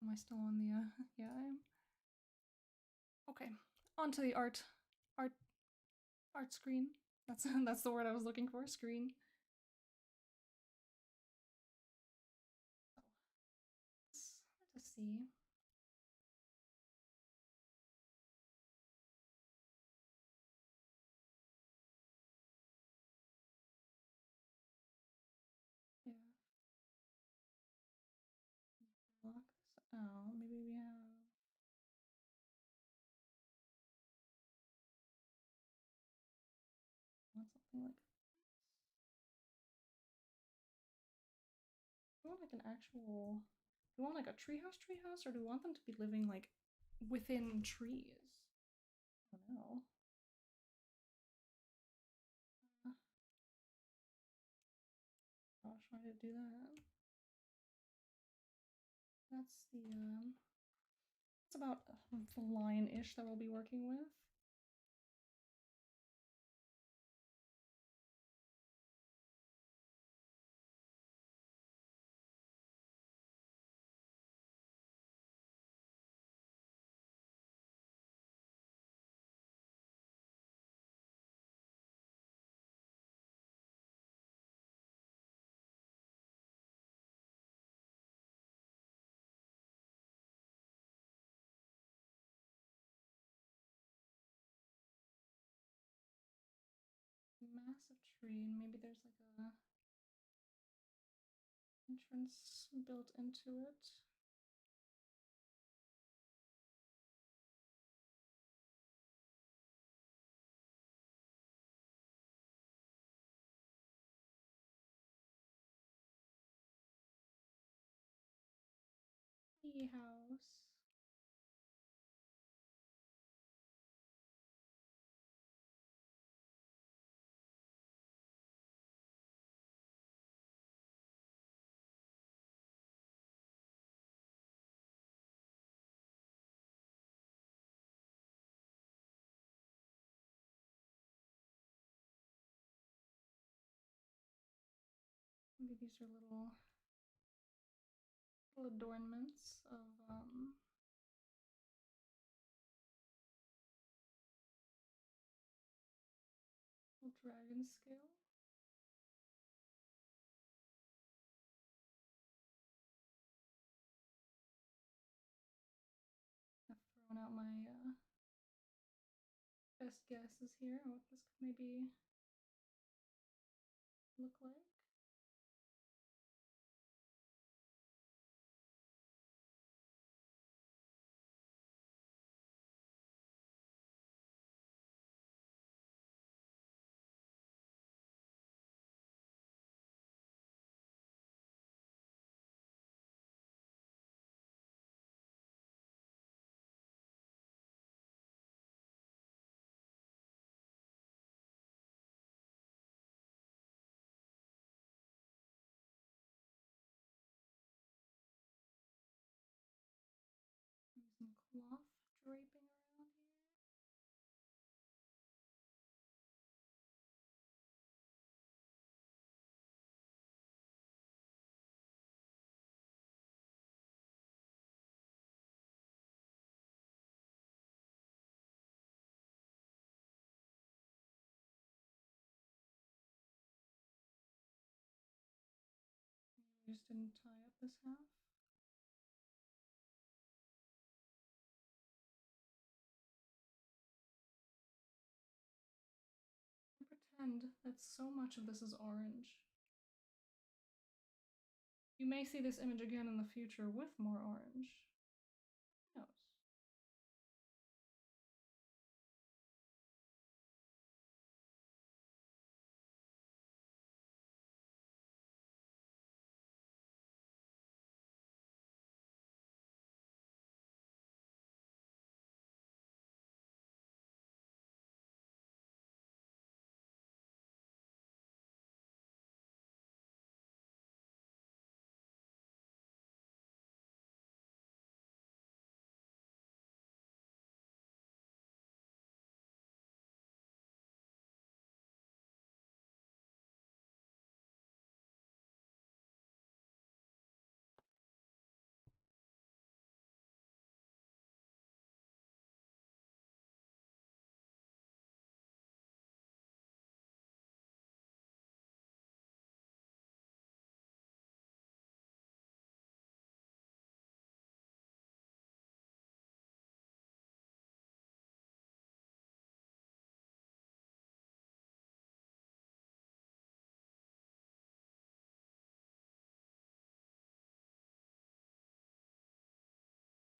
Am I still on the, yeah, I am. Okay, on to the art screen. That's the word I was looking for, screen. Let us see. Yeah. Lock this out. Maybe we have. Want something like. Do we want like an actual. Do we want like a treehouse, or do we want them to be living like within trees? I don't know. Gosh, why did it do that? That's the it's about the line-ish that we'll be working with. Massive tree, and maybe there's like a entrance built into it. Tea house. Maybe these are little adornments of little dragon scale. I've thrown out my best guesses here on what this could maybe look like. Some cloth draping around here. I just didn't tie up this half. Pretend that so much of this is orange. You may see this image again in the future with more orange.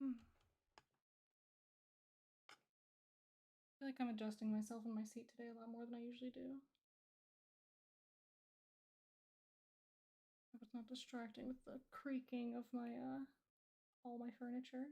Who knows? I feel like I'm adjusting myself in my seat today a lot more than I usually do. Hope it's not distracting with the creaking of my all my furniture.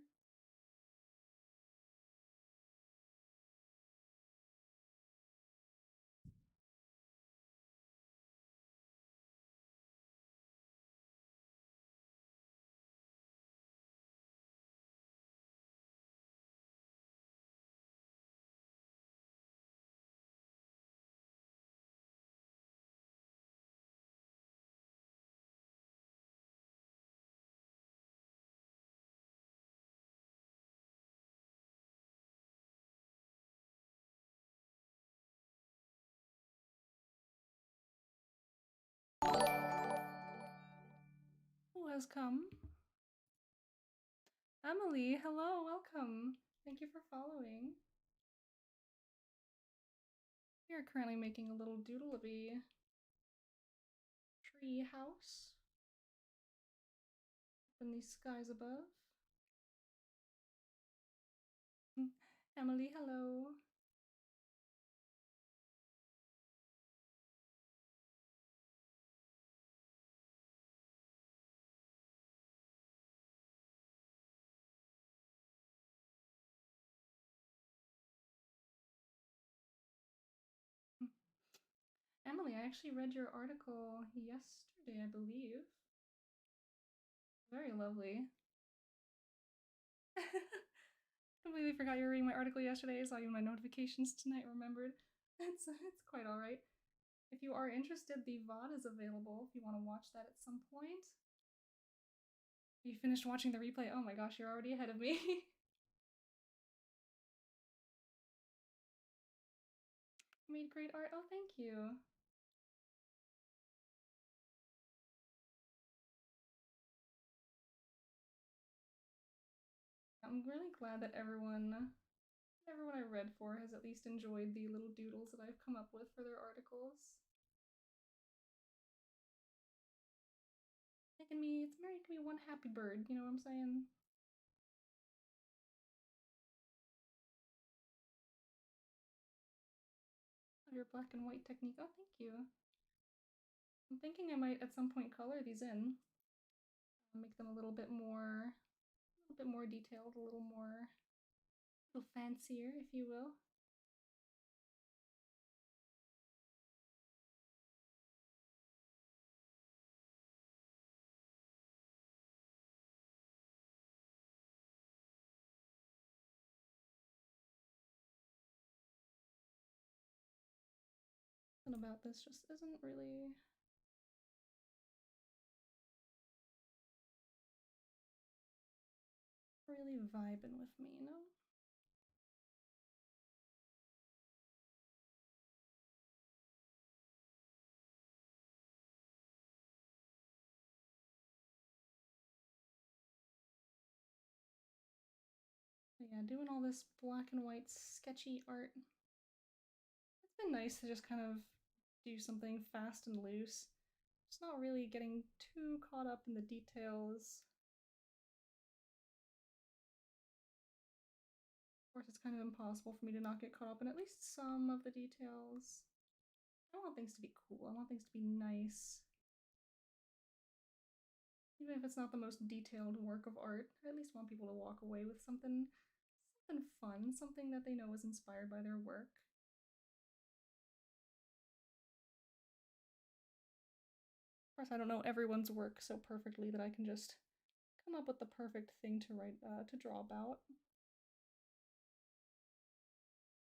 Who has come? Emily, hello, welcome. Thank you for following. We are currently making a little doodle of a tree house up in the skies above. Emily, hello. Emily, I actually read your article yesterday, I believe. Very lovely. Completely forgot you were reading my article yesterday. I saw you in my notifications tonight, remembered. It's quite alright. If you are interested, the VOD is available if you want to watch that at some point. You finished watching the replay? Oh my gosh, you're already ahead of me. Made great art. Oh, thank you. I'm really glad that everyone I read for has at least enjoyed the little doodles that I've come up with for their articles. It's making me one happy bird, you know what I'm saying? Of your black and white technique. Oh, thank you. I'm thinking I might at some point color these in. Make them a little bit more detailed, a little fancier, if you will. Something about this just isn't really vibing with me, you know? But yeah, doing all this black and white sketchy art. It's been nice to just kind of do something fast and loose. Just not really getting too caught up in the details. Of course, it's kind of impossible for me to not get caught up in at least some of the details. I want things to be cool. I want things to be nice. Even if it's not the most detailed work of art, I at least want people to walk away with something fun, something that they know is inspired by their work. Of course, I don't know everyone's work so perfectly that I can just come up with the perfect thing to write, to draw about.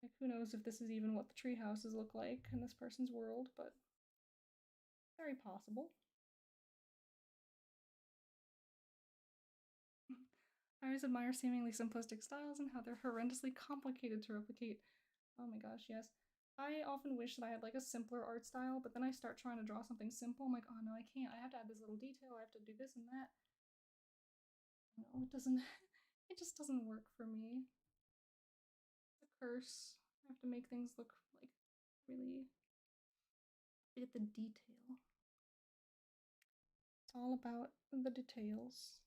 Like, who knows if this is even what the tree houses look like in this person's world, but very possible. I always admire seemingly simplistic styles and how they're horrendously complicated to replicate. Oh my gosh, yes. I often wish that I had like a simpler art style, but then I start trying to draw something simple. I'm like, oh no, I can't. I have to add this little detail. I have to do this and that. No, it doesn't. It just doesn't work for me. It's a curse. I have to make things look like really fit the detail. It's all about the details.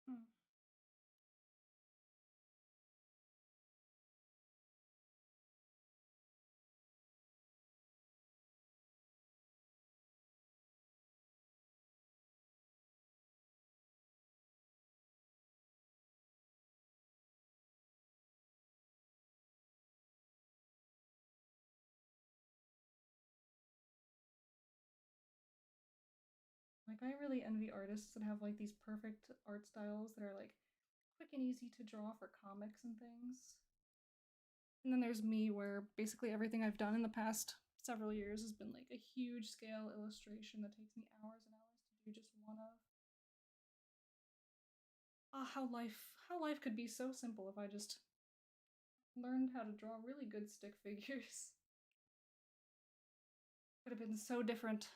Hmm. Like, I really envy artists that have like these perfect art styles that are like quick and easy to draw for comics and things. And then there's me, where basically everything I've done in the past several years has been like a huge scale illustration that takes me hours and hours to do just one of. Ah, how life could be so simple if I just learned how to draw really good stick figures. Could have been so different.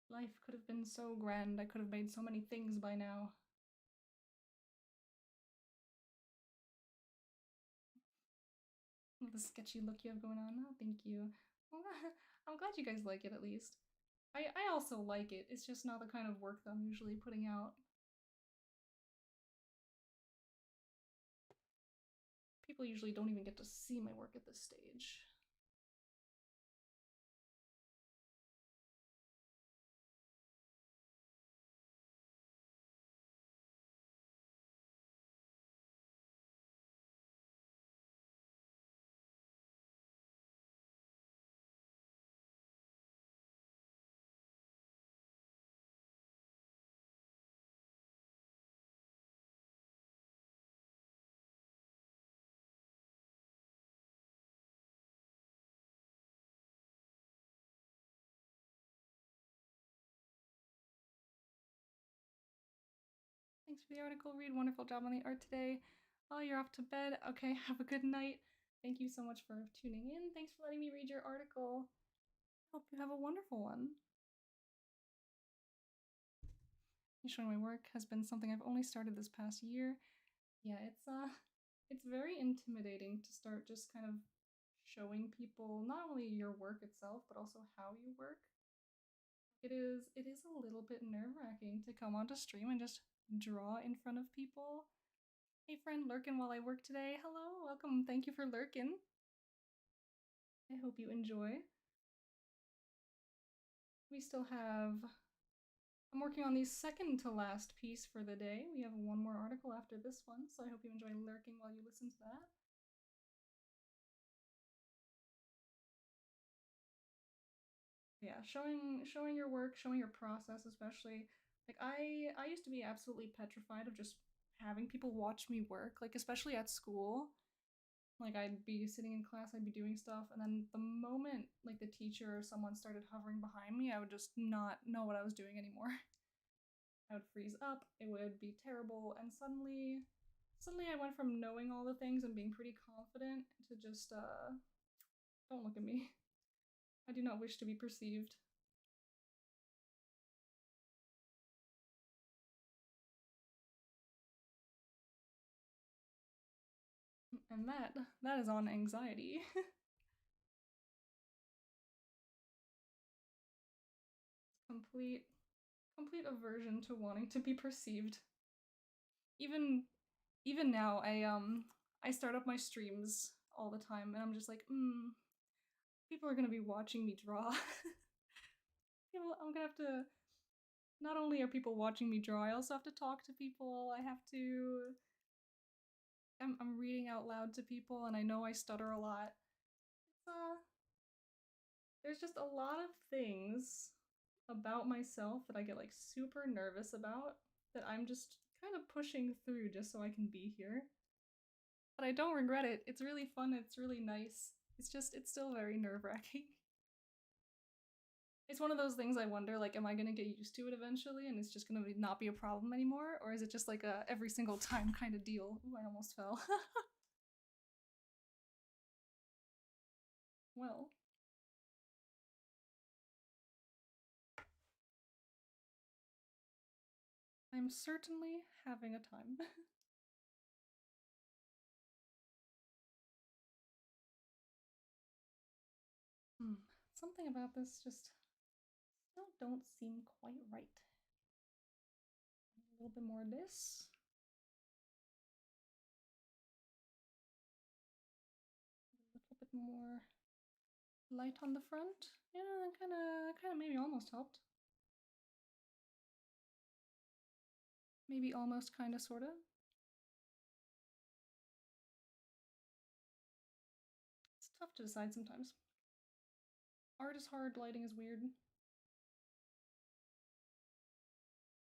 Life could have been so grand. I could have made so many things by now. The sketchy look you have going on. Oh, thank you. Well, I'm glad you guys like it at least. I also like it. It's just not the kind of work that I'm usually putting out. People usually don't even get to see my work at this stage. Thanks for the article, Reed. Wonderful job on the art today. Oh, you're off to bed. Okay, have a good night. Thank you so much for tuning in. Thanks for letting me read your article. Hope you have a wonderful one. Showing my work has been something I've only started this past year. Yeah, it's very intimidating to start just kind of showing people not only your work itself, but also how you work. It is a little bit nerve-wracking to come onto stream and just draw in front of people. Hey friend, lurking while I work today. Hello, welcome. Thank you for lurking. I hope you enjoy. We still have... I'm working on the second to last piece for the day. We have one more article after this one, so I hope you enjoy lurking while you listen to that. Yeah, showing your work, showing your process, especially. Like I used to be absolutely petrified of just having people watch me work, like especially at school. Like I'd be sitting in class, I'd be doing stuff, and then the moment like the teacher or someone started hovering behind me, I would just not know what I was doing anymore. I would freeze up, it would be terrible, and suddenly I went from knowing all the things and being pretty confident to just don't look at me. I do not wish to be perceived. And that is on anxiety. complete aversion to wanting to be perceived. Even now, I start up my streams all the time, and I'm just like, people are gonna be watching me draw. I'm gonna have to. Not only are people watching me draw, I also have to talk to people. I have to. I'm reading out loud to people, and I know I stutter a lot. It's there's just a lot of things about myself that I get like super nervous about that I'm just kind of pushing through just so I can be here. But I don't regret it. It's really fun. It's really nice. It's still very nerve-wracking. It's one of those things I wonder, like, am I gonna get used to it eventually and it's just gonna not be a problem anymore? Or is it just like a every single time kind of deal? Ooh, I almost fell. Well. I'm certainly having a time. Something about this just still don't seem quite right. A little bit more of this. A little bit more light on the front. Yeah, that kind of maybe almost helped. Maybe almost kind of sort of. It's tough to decide sometimes. Art is hard, lighting is weird.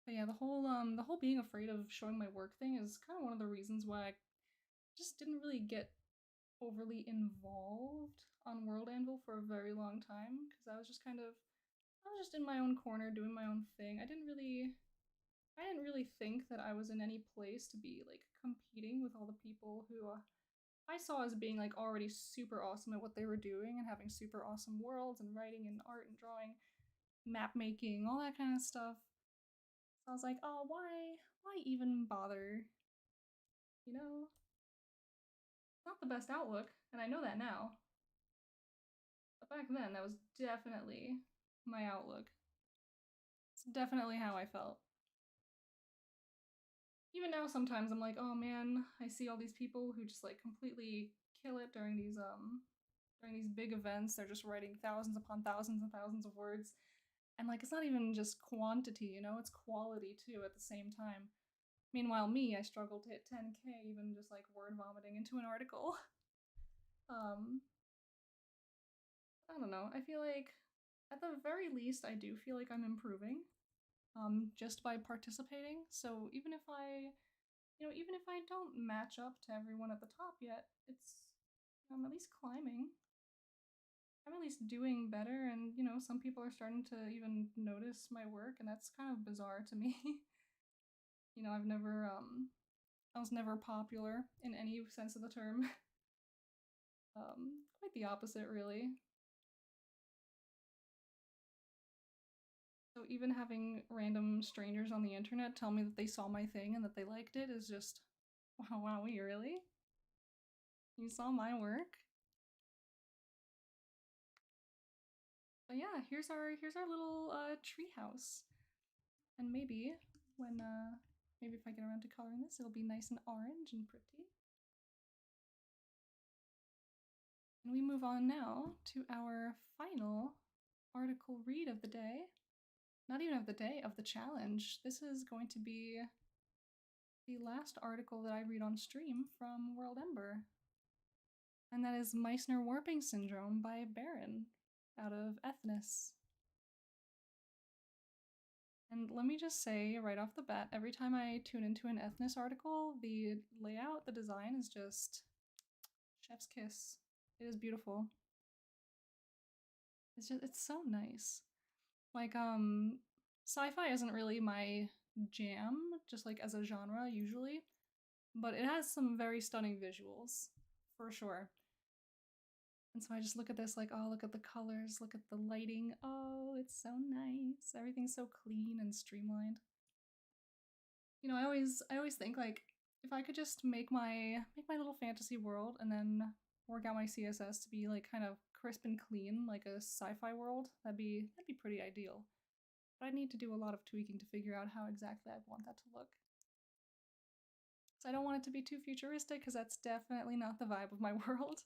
But yeah, the whole being afraid of showing my work thing is kind of one of the reasons why I just didn't really get overly involved on WorldAnvil for a very long time, because I was just in my own corner doing my own thing. I didn't really think that I was in any place to be like competing with all the people who I saw as being like already super awesome at what they were doing and having super awesome worlds and writing and art and drawing, map making, all that kind of stuff. So I was like, oh, why even bother? You know? not the best outlook, and I know that now. But back then, that was definitely my outlook. It's definitely how I felt. Even now, sometimes I'm like, oh man, I see all these people who just like completely kill it during these big events. They're just writing thousands upon thousands and thousands of words. And like, it's not even just quantity, you know, it's quality too at the same time. Meanwhile, me, I struggle to hit 10K even just like word vomiting into an article. I don't know. I feel like at the very least, I do feel like I'm improving just by participating. So even if even if I don't match up to everyone at the top yet, I'm at least climbing. I'm at least doing better, and some people are starting to even notice my work, and that's kind of bizarre to me. I was never popular in any sense of the term. Quite the opposite, really. So even having random strangers on the internet tell me that they saw my thing and that they liked it is just, wow, really? You saw my work? But yeah, here's our little tree house. And maybe maybe if I get around to coloring this, it'll be nice and orange and pretty. And we move on now to our final article read of the day. Not even of the day, of the challenge. This is going to be the last article that I read on stream from WorldEmber. And that is Meissner Warping Syndrome by Baron out of Ethnis. And let me just say right off the bat, every time I tune into an Ethnis article, the layout, the design is just chef's kiss. It is beautiful. It's so nice. Like, sci-fi isn't really my jam, just like as a genre usually, but it has some very stunning visuals, for sure. And so I just look at this like, oh, look at the colors, look at the lighting. Oh, it's so nice. Everything's so clean and streamlined. I always think like if I could just make my little fantasy world and then work out my CSS to be like kind of crisp and clean like a sci-fi world, that'd be pretty ideal. But I'd need to do a lot of tweaking to figure out how exactly I want that to look. So I don't want it to be too futuristic because that's definitely not the vibe of my world.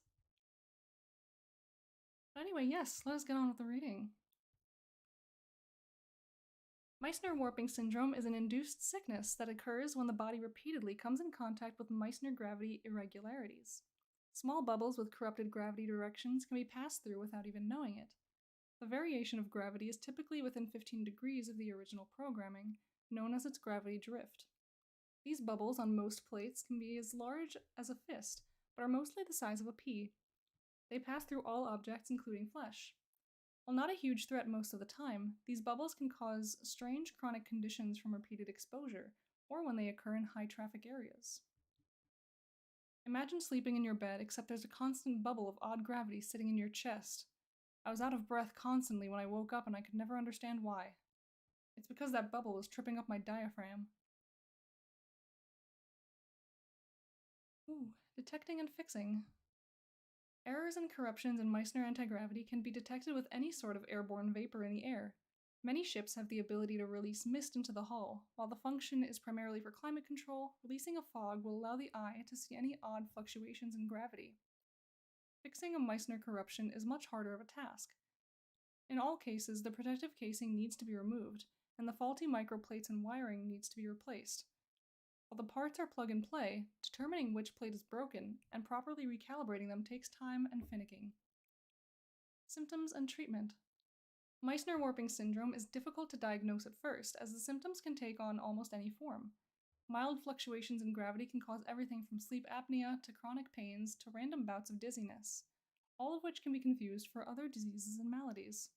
But anyway, yes, let us get on with the reading. Meissner warping syndrome is an induced sickness that occurs when the body repeatedly comes in contact with Meissner gravity irregularities. Small bubbles with corrupted gravity directions can be passed through without even knowing it. The variation of gravity is typically within 15 degrees of the original programming, known as its gravity drift. These bubbles on most plates can be as large as a fist, but are mostly the size of a pea. They pass through all objects, including flesh. While not a huge threat most of the time, these bubbles can cause strange chronic conditions from repeated exposure, or when they occur in high-traffic areas. Imagine sleeping in your bed, except there's a constant bubble of odd gravity sitting in your chest. I was out of breath constantly when I woke up and I could never understand why. It's because that bubble was tripping up my diaphragm. Ooh, detecting and fixing. Errors and corruptions in Meissner anti-gravity can be detected with any sort of airborne vapor in the air. Many ships have the ability to release mist into the hull. While the function is primarily for climate control, releasing a fog will allow the eye to see any odd fluctuations in gravity. Fixing a Meissner corruption is much harder of a task. In all cases, the protective casing needs to be removed, and the faulty microplates and wiring needs to be replaced. While the parts are plug and play, determining which plate is broken and properly recalibrating them takes time and finicking. Symptoms and treatment. Meissner warping syndrome is difficult to diagnose at first, as the symptoms can take on almost any form. Mild fluctuations in gravity can cause everything from sleep apnea to chronic pains to random bouts of dizziness, all of which can be confused for other diseases and maladies.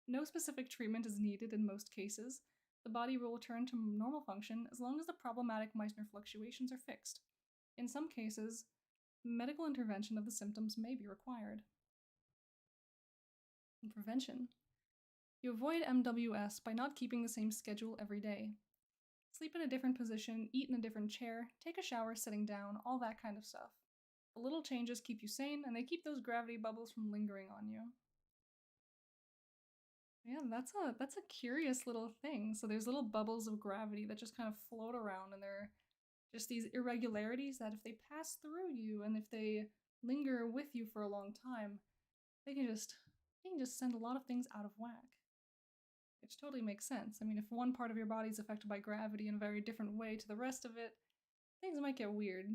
No specific treatment is needed in most cases. The body will return to normal function as long as the problematic Meissner fluctuations are fixed. In some cases, medical intervention of the symptoms may be required. And prevention. You avoid MWS by not keeping the same schedule every day. Sleep in a different position, eat in a different chair, take a shower sitting down, all that kind of stuff. The little changes keep you sane, and they keep those gravity bubbles from lingering on you. Yeah, that's a curious little thing. So there's little bubbles of gravity that just kind of float around, and they're just these irregularities that if they pass through you and if they linger with you for a long time, they can just send a lot of things out of whack. Which totally makes sense. I mean, if one part of your body is affected by gravity in a very different way to the rest of it, things might get weird.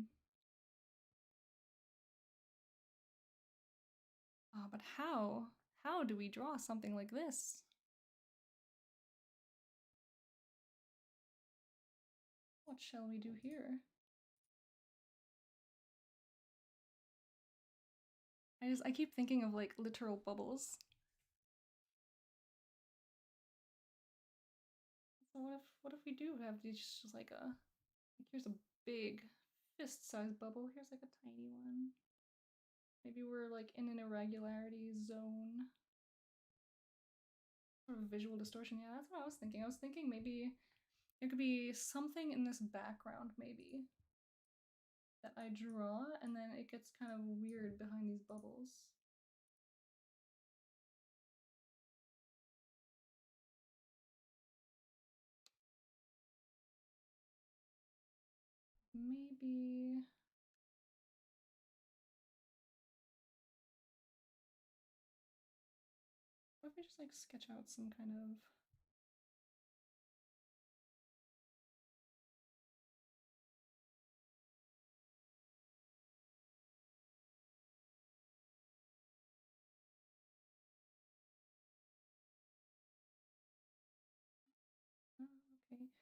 But how? How do we draw something like this? What shall we do here? I keep thinking of like literal bubbles. So what if we do have these just like here's a big fist-sized bubble, here's like a tiny one. Maybe we're like in an irregularity zone. Sort of visual distortion, yeah, that's what I was thinking. I was thinking maybe there could be something in this background, maybe, that I draw, and then it gets kind of weird behind these bubbles. Maybe... what if we just like sketch out some kind of...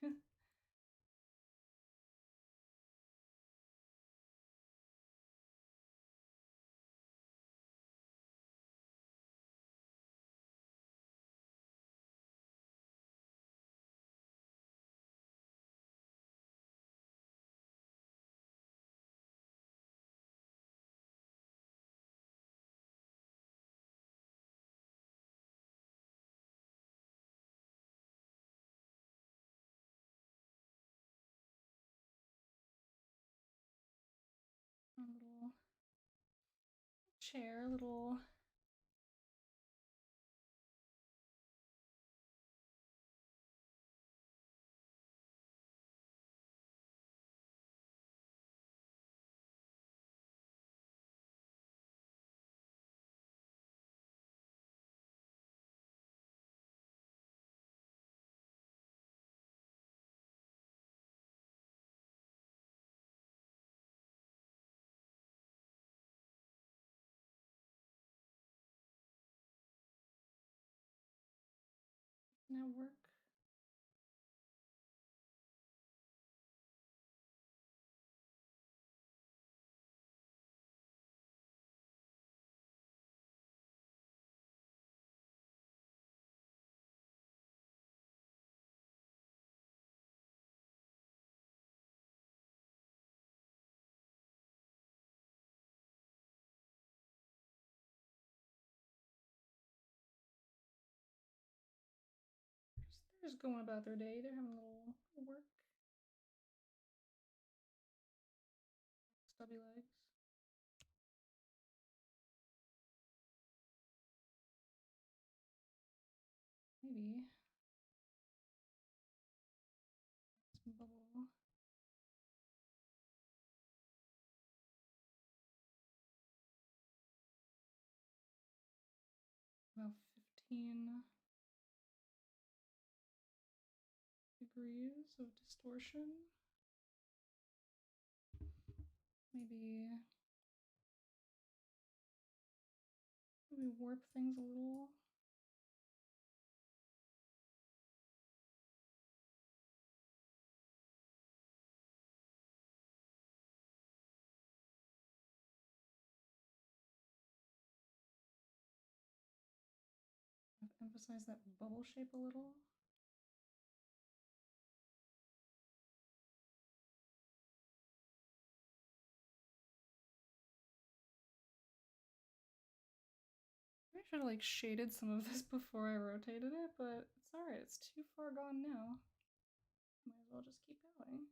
okay. A little chair, little... now work. They're just going about their day. They're having a little work. Stubby legs. Maybe. Some bubble. About 15 degrees of distortion. Maybe warp things a little. Emphasize that bubble shape a little. I should have like shaded some of this before I rotated it, but it's alright, it's too far gone now. Might as well just keep going.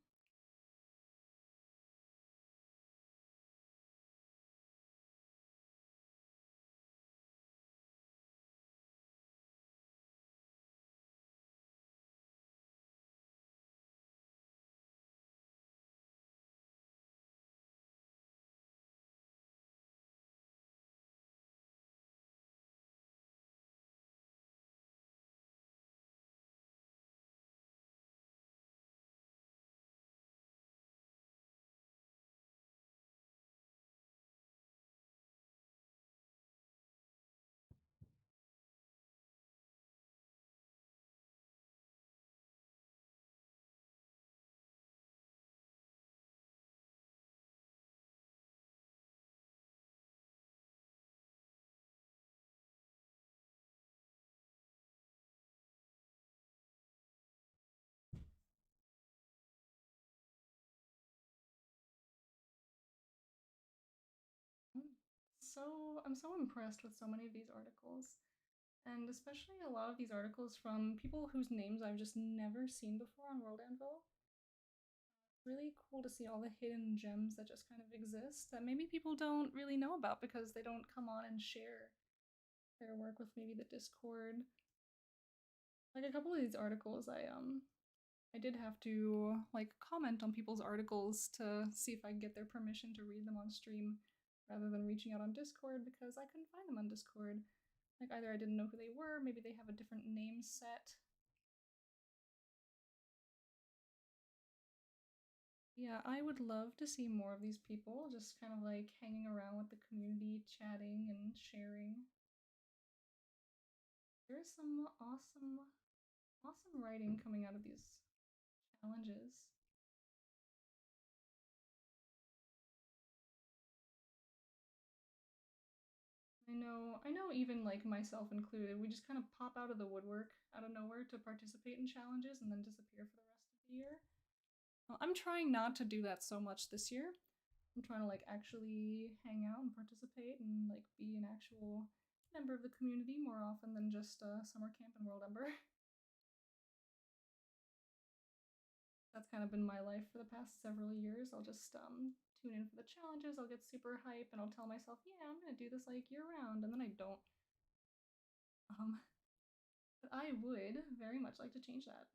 I'm so impressed with so many of these articles, and especially a lot of these articles from people whose names I've just never seen before on WorldAnvil. Really cool to see all the hidden gems that just kind of exist that maybe people don't really know about because they don't come on and share their work with maybe the Discord. Like a couple of these articles, I did have to like comment on people's articles to see if I could get their permission to read them on stream rather than reaching out on Discord because I couldn't find them on Discord. Like either I didn't know who they were, maybe they have a different name set. Yeah, I would love to see more of these people just kind of like hanging around with the community, chatting and sharing. There's some awesome writing coming out of these challenges. I know even like myself included, we just kind of pop out of the woodwork out of nowhere to participate in challenges and then disappear for the rest of the year. I'm trying not to do that so much this year. I'm trying to like actually hang out and participate and like be an actual member of the community more often than just summer camp and WorldEmber. That's kind of been my life for the past several years. I'll just tune in for the challenges, I'll get super hype, and I'll tell myself, yeah, I'm gonna do this like year round, and then I don't. But I would very much like to change that.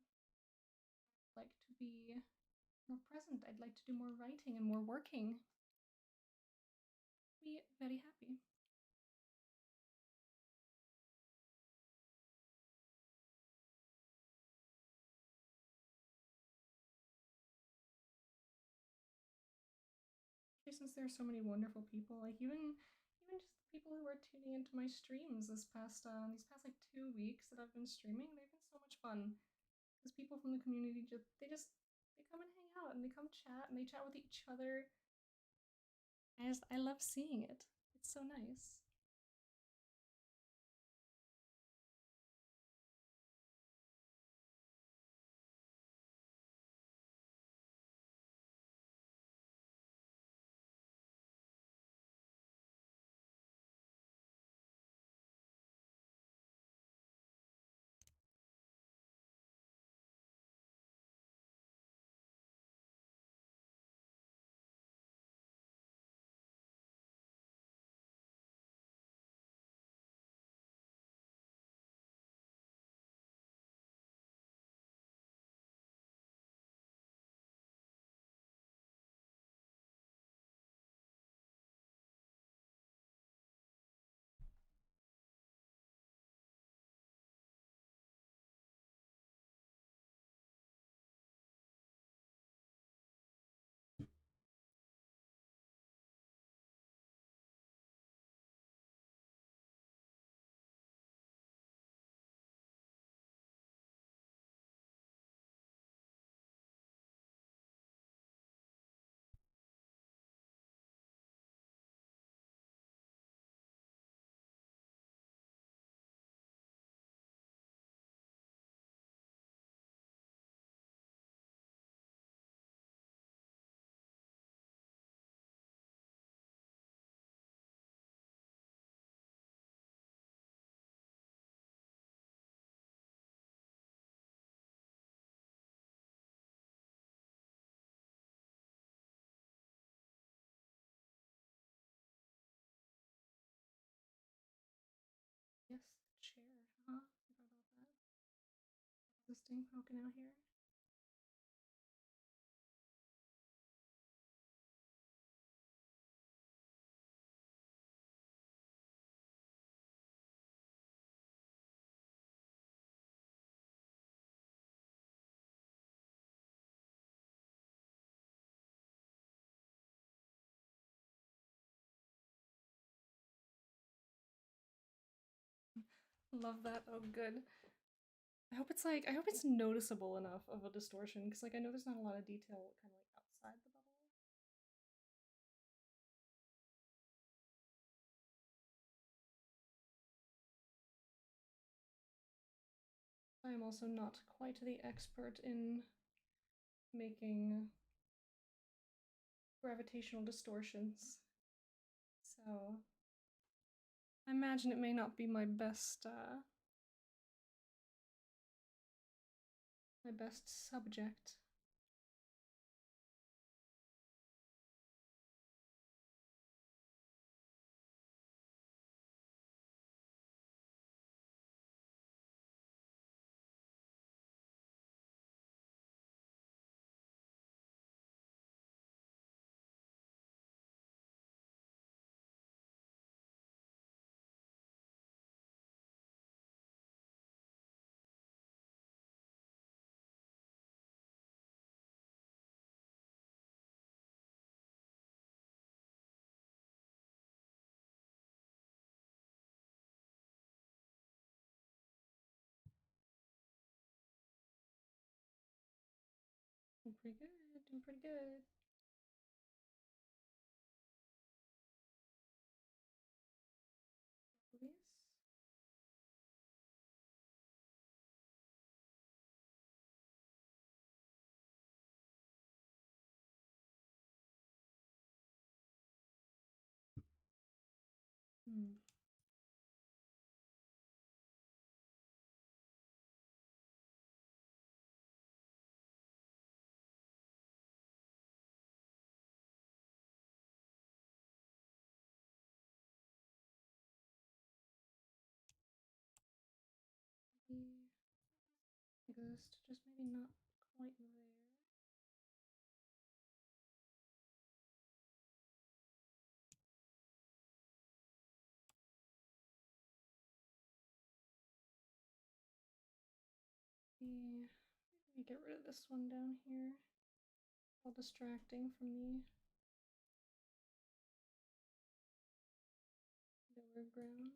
I'd like to be more present. I'd like to do more writing and more working. Be very happy. Since there are so many wonderful people, like even just the people who are tuning into my streams these past like 2 weeks that I've been streaming, they've been so much fun. Because people from the community they come and hang out and they come chat and they chat with each other. I love seeing it. It's so nice. Yes, the chair, huh? I forgot about that. This thing poking out here. Love that. Oh, good. I hope it's noticeable enough of a distortion because like I know there's not a lot of detail kind of like outside the bubble. I am also not quite the expert in making gravitational distortions. So I imagine it may not be my best subject. Doing pretty good, doing pretty good. Please. Hmm. Exist, just maybe not quite there. Maybe get rid of this one down here. All distracting from the lower ground.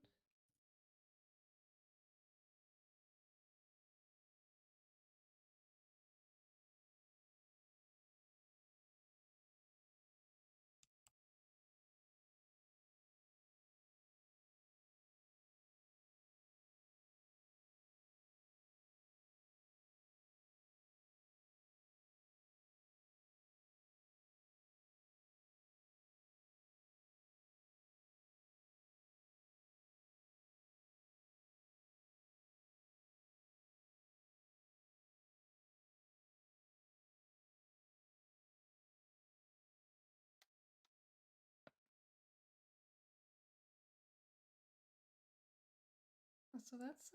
So that's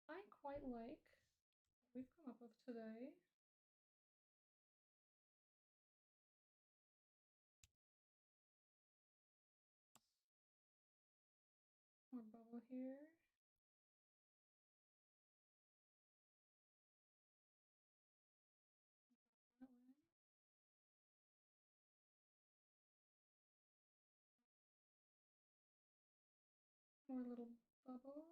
I quite like what we've come up with today. More bubble here. That way. More little bubble.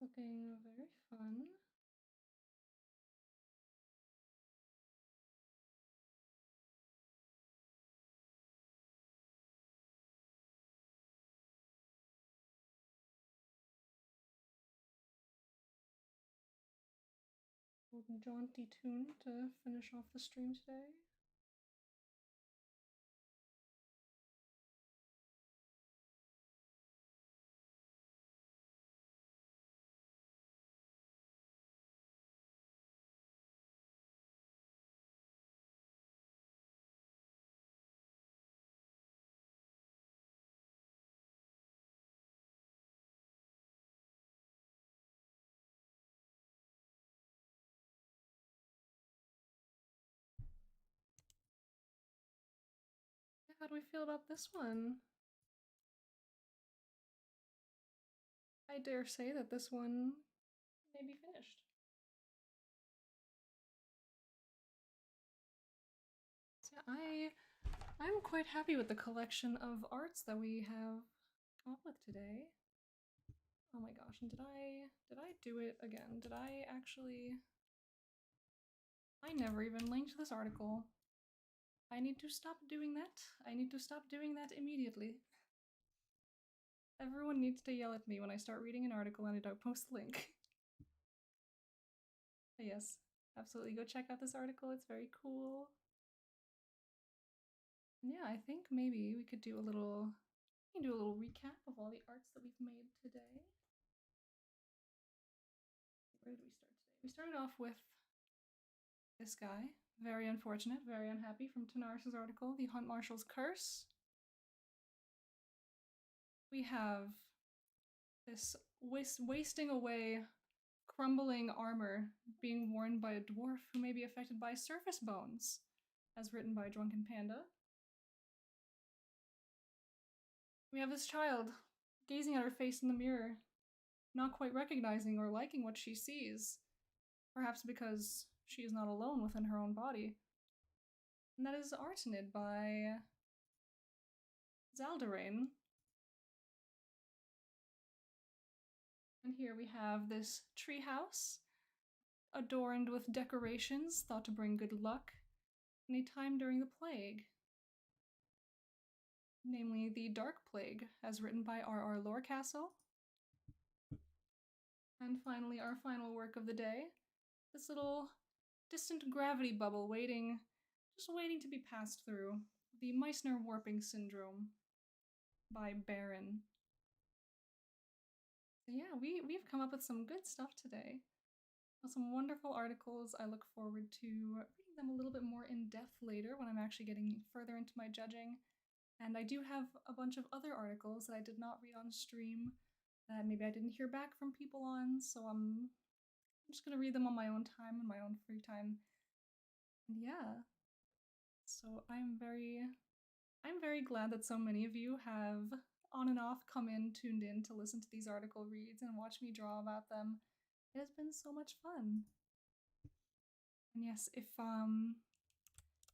Looking very fun. Jaunty tune to finish off the stream today. How do we feel about this one? I dare say that this one may be finished. So I'm quite happy with the collection of arts that we have come up with today. Oh my gosh, and did I do it again? Did I actually? I never even linked this article. I need to stop doing that. I need to stop doing that immediately. Everyone needs to yell at me when I start reading an article and I don't post the link. But yes, absolutely go check out this article. It's very cool. And yeah, I think maybe we could do a little recap of all the arts that we've made today. Where did we start today? We started off with this guy. Very unfortunate, very unhappy, from Tanaris' article, The Hunt Marshal's Curse. We have this wasting away, crumbling armor being worn by a dwarf who may be affected by surface bones, as written by Drunken Panda. We have this child gazing at her face in the mirror, not quite recognizing or liking what she sees, perhaps because she is not alone within her own body. And that is Artenid by Zalderain. And here we have this treehouse, adorned with decorations thought to bring good luck in a time during the plague, namely the Dark Plague, as written by R.R. Lorecastle. And finally, our final work of the day, this little distant gravity bubble just waiting to be passed through, the Meissner Warping Syndrome by Baron. So yeah, we've come up with some good stuff today. Some wonderful articles. I look forward to reading them a little bit more in depth later when I'm actually getting further into my judging. And I do have a bunch of other articles that I did not read on stream that maybe I didn't hear back from people on, so I'm just gonna read them on my own time in my own free time. And yeah. So I'm very glad that so many of you have on and off tuned in to listen to these article reads and watch me draw about them. It has been so much fun. And yes,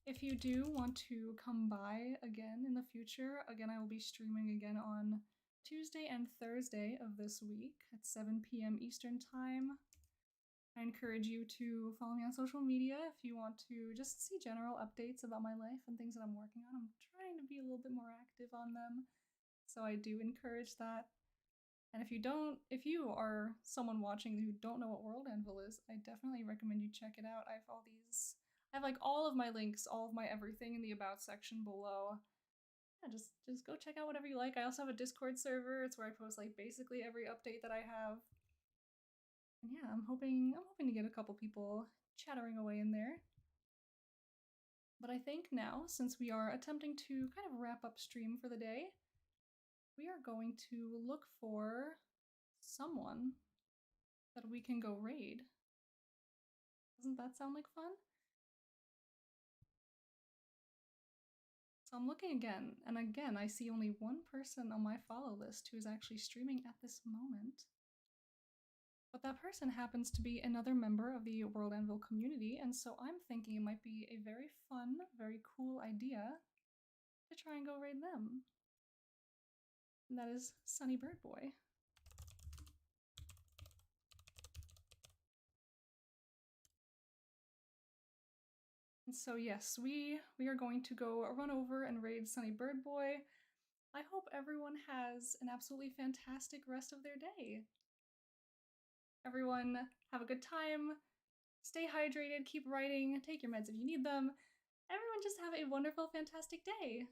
if you do want to come by again in the future, again I will be streaming again on Tuesday and Thursday of this week at 7 p.m. Eastern Time. I encourage you to follow me on social media if you want to just see general updates about my life and things that I'm working on. I'm trying to be a little bit more active on them, so I do encourage that. And if you are someone watching who don't know what WorldAnvil is, I definitely recommend you check it out. I have like all of my links, all of my everything in the about section below. Yeah, just go check out whatever you like. I also have a Discord server. It's where I post like basically every update that I have. And yeah, I'm hoping to get a couple people chattering away in there. But I think now, since we are attempting to kind of wrap up stream for the day, we are going to look for someone that we can go raid. Doesn't that sound like fun? So I'm looking again, and again I see only one person on my follow list who is actually streaming at this moment. But that person happens to be another member of the WorldAnvil community, and so I'm thinking it might be a very fun, very cool idea to try and go raid them. And that is Sunny Bird Boy. And so yes, we are going to go run over and raid Sunny Bird Boy. I hope everyone has an absolutely fantastic rest of their day. Everyone have a good time, stay hydrated, keep writing, take your meds if you need them. Everyone just have a wonderful, fantastic day.